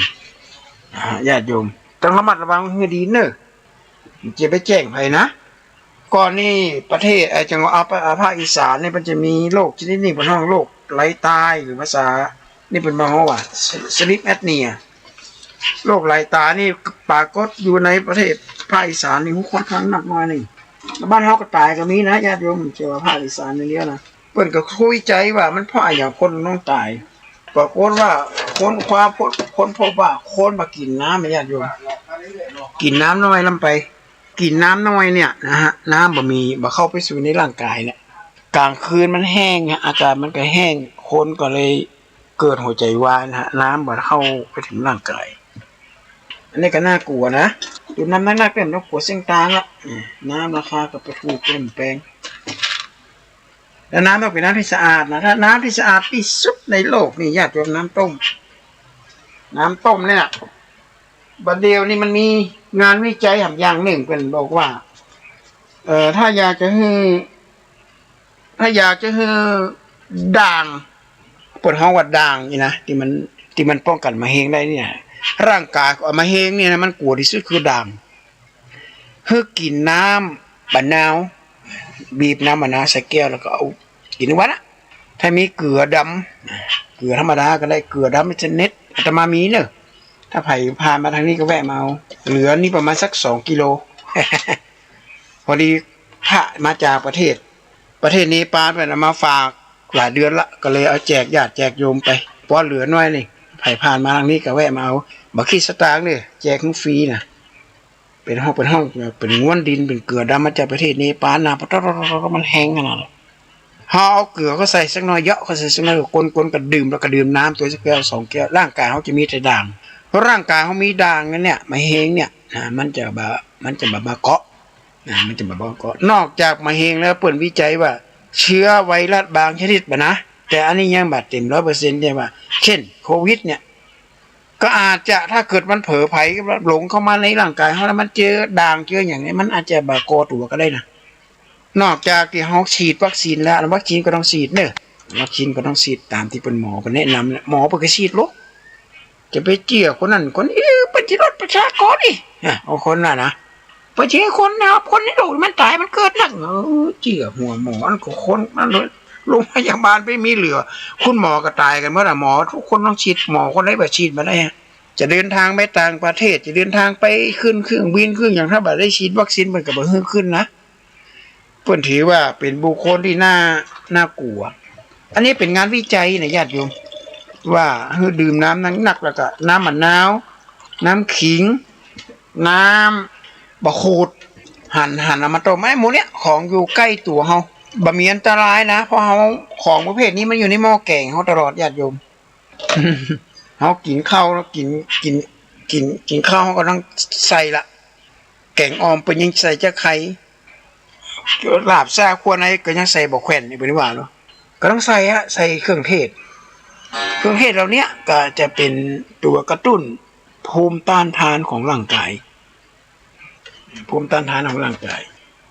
ญาติโยมต้องระมัดระวังให้ดีเนอะจะไปแจ้งใครนะก่อนนี่ประเทศจังหวัดภาคอีสานเนี่ยมันจะมีโรคชนิดหนึ่งเป็นห้องโรค ไหลตายหรือภาษานี่เป็นมาว่าสลิปแอดเนียโรคไหลตายนี่ปรากฏอยู่ในประเทศภาคอีสานนี่ค่อนข้างหนักหน่อยนี่บ้านเฮาก็ตายก็มีนะญาติโยมเชื่อว่าภาคอีสานนี่เนี้ยนะเพิ่นก็คุยใจว่ามันเพราะอย่างคนต้องตายปรากฏว่าคนพบว่าคนมากินน้ำญาติโยมกินน้ำน้อยลำไปกินน้ำน้อยเนี่ยนะฮะน้ำบ่เข้าไปสู่ในร่างกายเนี่ยกลางคืนมันแห้งอากาศมันก็แห้งคนก็เลยเกิดหัวใจวายนะฮะน้ำบ่เข้าไปถึงร่างกายอันนี้ก็น่ากลัวนะดูน้ำนักๆเป็นต้องกลัวเส้นตางละน้ำราคาก็ไปถูกเปลี่ยนแปลงแล้วน้ำต้องเป็นน้ำที่สะอาดนะถ้าน้ำที่สะอาดที่สุดในโลกนี่ญาติโยมน้ำต้มเนี่ยบัดเดียวนี่มันมีงานวิจัยอย่างหนึ่งเป็นบอกว่าถ้าอยากจะให้ด่างปวดห้องวัดด่างนี่นะที่มันป้องกันมะเร็งได้เนี่ยร่างกายของมะเร็งเนี่ยนะมันกลัวที่สุดคือด่างคือกินน้ำมะนาวบีบน้ำมะนาวใส่แก้วแล้วก็เอากินทุกวันนะถ้ามีเกลือดำเกลือธรรมดาก็ได้เกลือดำมันจะเน็ตอาตมามีเนอะถ้าไผ่ผ่านมาทางนี้ก็แวะมาเอาเหลือนี่ประมาณสัก2 กิโล พอดีพระมาจากประเทศเนปาลไปมาฝากหลายเดือนละก็เลยเอาแจกญาติแจกโยมไปเพราะเหลือน้อยนี่ไผ่ผ่านมาทางนี้ก็แวะมาเอาบักขี้สตางค์เนี่ยแจกฟรีนะเป็นห้องเป็นง้วนดินเป็นเกลือดำมาจากประเทศเนปาลนะเพราะมันแห้งขนาดนั้นเขาเอาเกลือเขาใส่สักน้อยเยอะเขาใส่สักน้อยคนก็ดื่มแล้วก็ดื่มน้ำตัวสักแก้ว2 แก้วร่างกายเขาจะมีแต่ด่างเพราะร่างกายเขามีด่างนั่นเนี่ยมะเร็งเนี่ยมันจะมาเกาะนอกจากมะเร็งแล้วเปิดวิจัยว่าเชื้อไวรัสบางชนิดนะแต่อันนี้ยังแบบเต็ม100%ใช่ป่ะเช่นโควิดเนี่ยก็อาจจะถ้าเกิดมันเผลอไผหลงเข้ามาในร่างกายเขาแล้วมันเจอด่างเจออย่างนี้มันอาจจะบาโกตัวก็ได้นะนอกจากที่เขาฉีดวัคซีนแล้ววัคซีนก็ต้องฉีดเนอะวัคซีนก็ต้องฉีดตามที่เป็นหมอแนะนำหมอเปิดฉีดลูกจะไปเจี้ยคนนั้นคนนี้ไปที่รถประชากรดิเอาคนน่ะนะไปเจี้ยคนนะครับคนนี้โดนมันตายมันเกิดนักเจี้ยหัวหมออันก็คนนั่นเลยโรงพยาบาลไม่มีเหลือคุณหมอก็ตายกันเมื่อไหร่หมอทุกคนต้องฉีดหมอคนไหนแบบฉีดมาได้จะเดินทางไปต่างประเทศจะเดินทางไปขึ้นเครื่องบินขึ้นอย่างถ้าแบบได้ฉีดวัคซีนมันก็บ่ขึ้นนะเพิ่นถือว่าเป็นบุคคลที่น่ากลัวอันนี้เป็นงานวิจัยนะญาติโยมว่าดื่มน้ำหนักแล้วก็น้ำมะนาวน้ำขิงน้ำบะขูดหั่นเอามาต้มไอ้หมูเนี้ยของอยู่ใกล้ตัวเฮาบะมีอันตรายนะเพราะเฮาของประเภทนี้มันอยู่ในหม้อแกงเฮาตลอดญาติโยม เฮากินข้าวแล้วกินข้าวเฮาก็ต้องใส่ละแกงออมเป็นยังใส่จะไข่ลาบซ่าคั่วในก็ยังใส่บ่แขวนนี่เป็นว่าเนาะก็ต้องใส่เครื่องเทศเหล่านี้ก็จะเป็นตัวกระตุ้นภูมิต้านทานของร่างกาย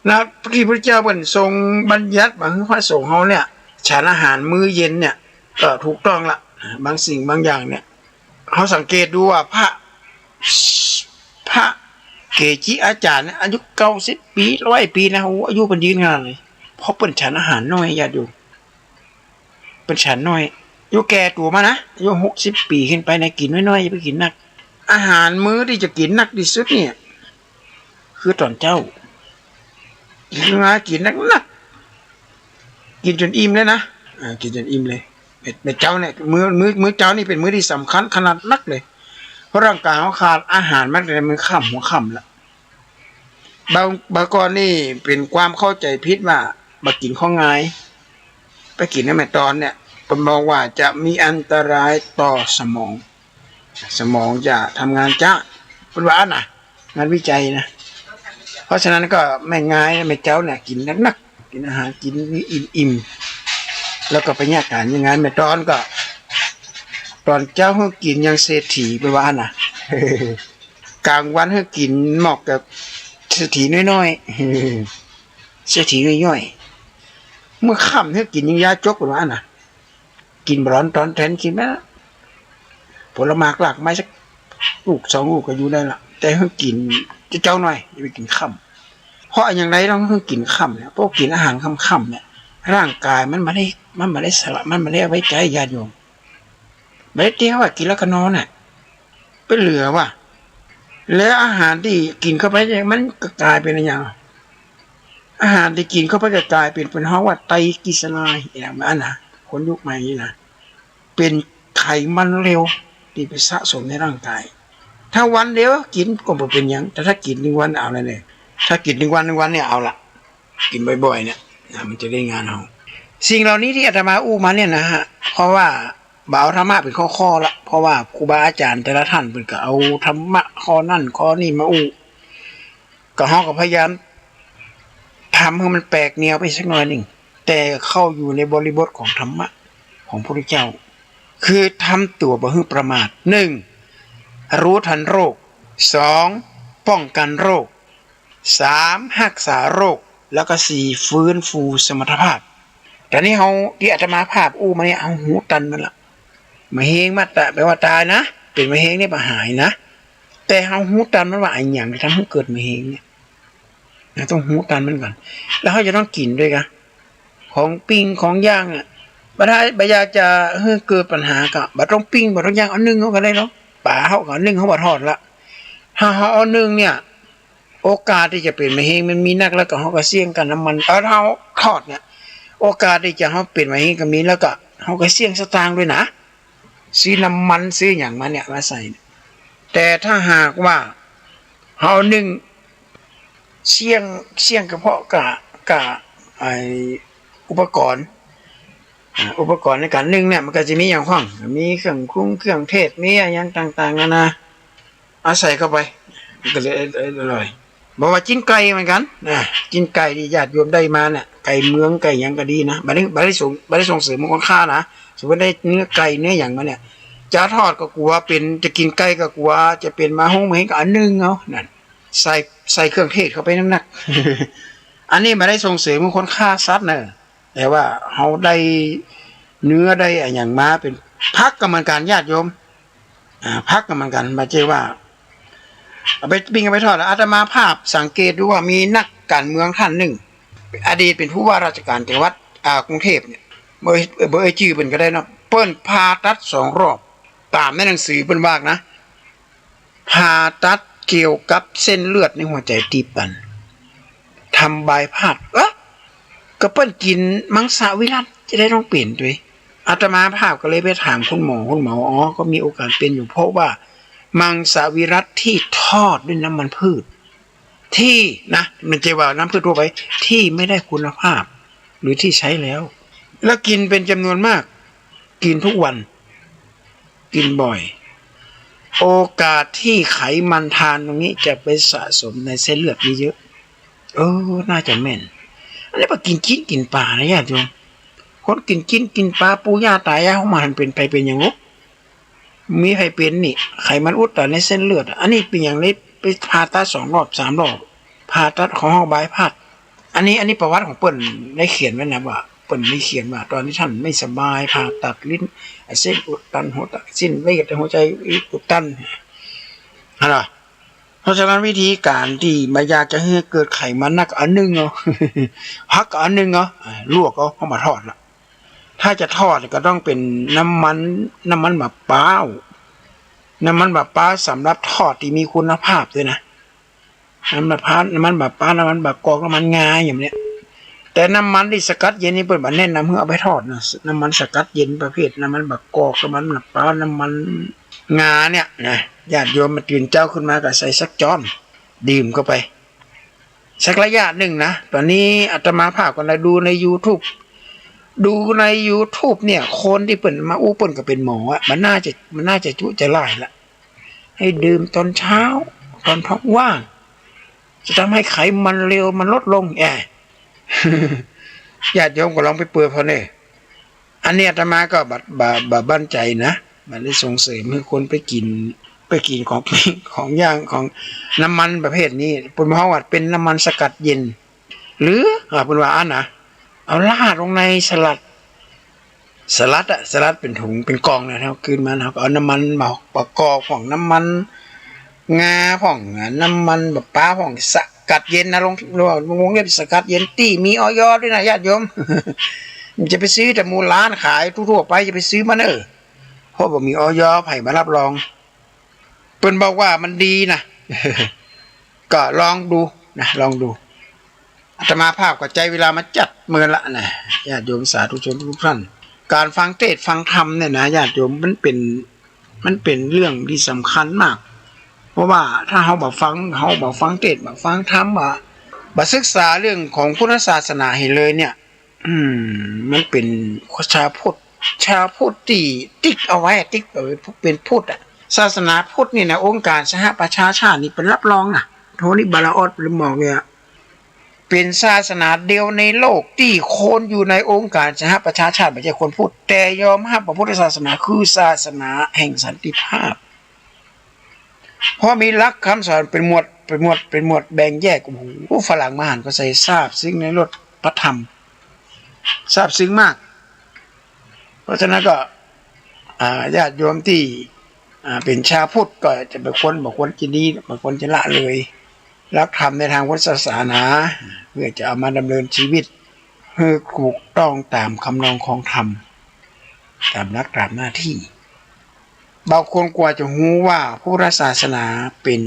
แล้วที่พระเจ้าเป็นทรงบัญญัติมาให้พระสงฆ์เขาเนี่ยฉันอาหารมื้อเย็นเนี่ยก็ถูกต้องละบางสิ่งบางอย่างเนี่ยเขาสังเกตดูว่าพระเกจิอาจารย์อายุ90 ปี100 ปีนะอายุเป็นยืนขนาดเลยเพราะเป็นฉันอาหารน้อยญาติโยมเป็นฉันน้อยอยู่แก่ตัวมานะอายุ60 ปีขึ้นไปนะกินน้อยๆอย่าไปกินนักอาหารมื้อที่จะกินนักที่สุดเนี่ยคือตอนเจ้ากินนักกินจนอิ่มเลยนะกินจนอิ่มเลยเม็ดเจ้าเนี่ยมื้อเจ้านี่เป็นมื้อที่สำคัญขนาดนักเลยเพราะร่างกายเขาขาดอาหารมันเลยมันหัวค่ำละบางก่อนนี่เป็นความเข้าใจผิดว่ามากินข้าวงายไปกินในแม่ตอนเนี่ยผมบอกว่าจะมีอันตรายต่อสมองจะทำงานจ้าเป็นว่านะงานวิจัยนะเพราะฉะนั้นก็แม่ง่ายแม่เจ้าเนี่ยกินนักกินอาหารกินอิ่มแล้วก็ไปแยกกันยังไงแม่ตอนก็ตอนเจ้าเฮากินยังเศรษฐีเป็นว่านะกลางวันเฮากินเหมาะกับเศรษฐีน้อยๆเศรษฐีย่อยๆเมื่อค่ำเฮากินยังยาจกเป็นว่านะกินร้อนตอนแทนกินไหมผลไม้หลากไม้สักลูก2 ลูกก็อยู่ได้ละแต่เพิ่งกินเจ้าหน่อยอย่าไปกินค่ำเพราะอย่างไรต้องเพิ่งกินค่ำเนี่ยพวกกินอาหารค่ำเนี่ย ร่างกายมันมาได้สละมันมาได้ไว้ใจญาติโยมไม่ได้เตี้ยว่ากินแล้วก็นอนน่ะเป็นเหลือว่ะแล้วอาหารที่กินเข้าไปมันก็กลายเป็นอะไรอย่างอาหารที่กินเข้าไปก็กลายเป็นห้องว่าไตรกลีเซอไรด์อย่างนั้นนะคนยุคใหม่นี่นะเป็นไขมันเร็วที่ไปสะสมในร่างกายถ้าวันเดียวกินก็ไม่เป็นอย่างแต่ถ้ากิน1 วันเอาเลยเนี่ยถ้ากิน1 วันเนี่ยเอาละกินบ่อยๆเนี่ยมันจะได้งานเอาสิ่งเหล่านี้ที่อาตมาอู้มาเนี่ยนะฮะเพราะว่าบ่าวธรรมะเป็นข้อละเพราะว่าครูบาอาจารย์แต่ละท่านเป็นก็เอาธรรมะข้อนั่นข้อนี่มาอู้ก็เฮาก็พยายามทำให้มันแปลกแนวไปสักหน่อยหนึ่งแต่เข้าอยู่ในบริบทของธรรมะของพระพุทธเจ้าคือทำตัวบ่ให้ประมาท 1. รู้ทันโรค 2. ป้องกันโรค 3. รักษาโรคแล้วก็ 4. ฟื้นฟูสมรรถภาพแต่นี่เฮาที่อาตมาภาพอู้มาเนี่ยเอาหูตันมันละมะเร็งมาตะแปลว่าตายนะเป็นมะเร็งเนี่ยบ่หายนะแต่เฮาหูตันมันว่าไอ้หยังที่ทำให้เกิดมะเร็งเนี่ยต้องหูตันมันก่อนแล้วเขาจะต้องกินด้วยกันของปิ้งของย่างอ่ะบ่อยากจะให้เกิดปัญหาก็บ่ต้องปิ้งบ่ต้องย่างเอานึ่งเขาก็ได้เนาะป่าเขาก็นึ่งเขาบ่ทอดละถ้าเขาเอานึ่งเนี่ยโอกาสที่จะเป็นมะเร็งมันมีนักแล้วก็เขาก็เสี่ยงกันน้ำมันถ้าเขาทอดเนี่ยโอกาสที่จะเขาเป็นมะเร็งก็มีแล้วก็เขาก็เสี่ยงสตางค์ด้วยนะซื้อน้ำมันซื้ออย่างมาเนี่ยมาใส่แต่ถ้าหากว่าเขานึ่งเสี่ยงกระเพาะกะไออุปกรณ์ในการนึ่งเนี่ยมันก็จะมีอย่างข้องมีเครื่องปรุงเครื่องเทศมีอย่างต่างๆนะเอาใส่เข้าไปมันก็เลยอร่อยบอกว่าจิ้นไก่เหมือนกันนะจิ้นไก่ที่ญาติโยมได้มาเนี่ยไก่เมืองไก่ยังก็ดีนะบ่ได้ส่งเสริมมงคลค่านะสมมติได้เนื้อไก่เนื้ออย่างมาเนี่ยจะทอดก็กลัวเป็นจะกินไก่ก็กลัวจะเป็นมาห้องเหมือนกับอันนึงเอานั่นใส่เครื่องเทศเข้าไปน้ำหนัก อันนี้มาได้ส่งเสริมมงคลค่าสัตว์เนอะแต่ว่าเขาได้เนื้อได้อย่างมาเป็นพักกรรมการญาติโยมพักกรรมการมาเจอว่าเอาไปปิ้งเอาไปทอดแล้วอาตมาภาพสังเกตดูว่ามีนักการเมืองท่านหนึ่งอดีตเป็นผู้ว่าราชการจังหวัดกรุงเทพเนี่ยเบอร์ชื่อเป็นก็ได้เนาะเปิ้นผ่าตัด2 รอบตามในหนังสือเปิ้นว่านะผ่าตัดเกี่ยวกับเส้นเลือดในหัวใจตีบตันทำบายพาสก็เปิ้นกินมังสวิรัติจะได้ต้องเปลี่ยนด้วยอาตมาภาพก็เลยไปถามคุณหมอก็มีโอกาสเป็นอยู่เพราะว่ามังสวิรัติที่ทอดด้วยน้ำมันพืชที่นะมันจะว่าน้ำพืชทั่วไปที่ไม่ได้คุณภาพหรือที่ใช้แล้วกินเป็นจำนวนมากกินทุกวันกินบ่อยโอกาสที่ไขมันทานตรงนี้จะไปสะสมในเส้นเลือดมีเยอะน่าจะแม่นอันนี้พอกินปลานะญาติโยมคนกินปลาปูย่าตายายเขามาเป็นไปเป็นอย่างงมีใครเป็นนี่ไขมันอุดตันในเส้นเลือดอันนี้เป็นอย่างนี้ไปผ่าตัด2 รอบ 3 รอบผ่าตัดของห้องบายพาสอันนี้ประวัติของเปิ้นได้เขียนไว้นะว่าเปิ้นไม่เขียนว่าตอนที่ท่านไม่สบายผ่าตัดลิ้นเส้นอุดตันหัวใจเส้นเลือดในหัวใจอุดตันอะไรเพราะฉะนั้นวิธีการที่ไม่อยากจะให้เกิดไขมันนักอันนึงพักอันนึงลวกเอามาทอดละถ้าจะทอดก็ต้องเป็นน้ำมันมะพร้าวสำหรับทอดที่มีคุณภาพด้วยนะน้ำมันมะพร้าวน้ำมันมะกอกน้ำมันงาอย่างเนี้ยแต่น้ำมันที่สกัดเย็นนี่เปิดมาแนะนำเพื่อเอาไปทอดนะน้ำมันสกัดเย็นประเภทน้ำมันมะกอกน้ำมันมะพร้าวน้ำมันงาเนี่ยนะญาติโยมมาตื่นเจ้าขึ้นมาก็ใส่สักจ้อนดื่มเข้าไปสักระยะหนึ่งนะตอนนี้อาตมาภาพก็ได้ดูใน YouTube เนี่ยคนที่เปิ่นมาอู้เปิ่นก็เป็นหมอมันน่าจะจุจะไล่ละให้ดื่มตอนเช้าตอนท้องว่างจะทำให้ไขมันเร็วมันลดลงญาติโยมก็ลองไปเปิดพอเนี่ยอันนี้อาตมาก็บั่นใจนะมันได้ส่งเสริมให้คนไปกินของย่างของน้ำมันประเภทนี้เป็นเพราะว่าเป็นน้ำมันสกัดเย็นหรือเป็นว่านะเอาราดลงในสลัดเป็นถุงเป็นกองนะครับคืนมาเราก็เอาน้ำมันประกอบของน้ำมันงาของน้ำมันแบบปลาของส กัดเย็นนะลงวงเล็บสกัดเย็นตี้มีออยด้วยนะญาติโยม มันจะไปซื้อแต่มูลร้านขายทั่วๆไปจะไปซื้อมาเนอะเพราะว่ามีออยไผ่มารับรองเปิ้นบอกว่ามันดีนะ ก็ลองดูนะลองดูอาตมาภาพกับใจเวลามาจัดเมื่อละนะญาติโยมสาธุชนทุกท่านการฟังเทศน์ฟังธรรมเนี่ยนะญาติโยมมันเป็นเรื่องที่สำคัญมากเพราะว่าถ้าเราบ่ฟังเทศน์บ่ฟังธรรมบ่ศึกษาเรื่องของพุทธศาสนาให้เลยเนี่ยมันเป็นชาวพุทธที่ติ๊กเอาไว้ติ๊กเอาไว้เป็นพุทธศาสนาพุทธนี่นะองค์การสหประชาชาตินี่เป็นรับรองนะโทนี่บาลาออดหรือหมอกเนี่ยเป็นศาสนาเดียวในโลกที่คนอยู่ในองค์การสหประชาชาติไม่ใช่คนพูดแต่ยอมรับว่าพุทธศาสนาคือศาสนาแห่งสันติภาพเพราะมีหลักคำสอนเป็นหมวดแบ่งแยกโอ้โหฝรั่งมาอ่านก็ใส่ทราบซึ่งในรถพระธรรมทราบซึ้งมากเพราะฉะนั้นก็ญาติโยมที่เป็นชาวพุทธก็จะเป็นคนบางคนจะดีบางคนจะละเลยรักธรรมในทางพุทธศาสนาเพื่อจะเอามาดำเนินชีวิตให้ถูกต้องตามคำนองของธรรมตามหลักตามหน้าที่บางคนกว่าจะรู้ว่าพุทธศาสนาเป็น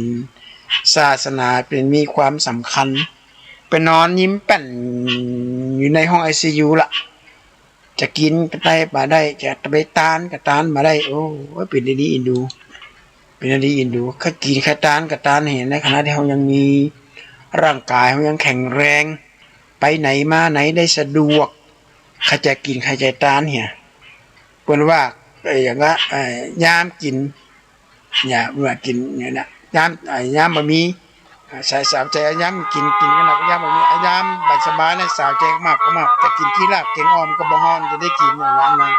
ศาสนาเป็นมีความสำคัญไปนอนยิ้มแป้นอยู่ในห้อง ICU ละจะกินก็ได้มาได้จะไปตานก็ตานมาได้โอ้เป็นดีอินดูข้ากินข้าตานก็ตานเห็นในขณะที่เขายังมีร่างกายเขายังแข็งแรงไปไหนมาไหนได้สะดวกข้าจะกินข้าจะตานเหี่ยเปิ้นว่าอย่างว่ายามกินอย่าเมื่อกินเนี่ยนะยามบ่มีสาวใจยามกินกันนะยามบ่มียามบ่สบายนะสาวใจมากก็มากแต่กินที่ลาบเก่งออมก็บ่ฮ้อนจะได้กินอย่างนั้นนะ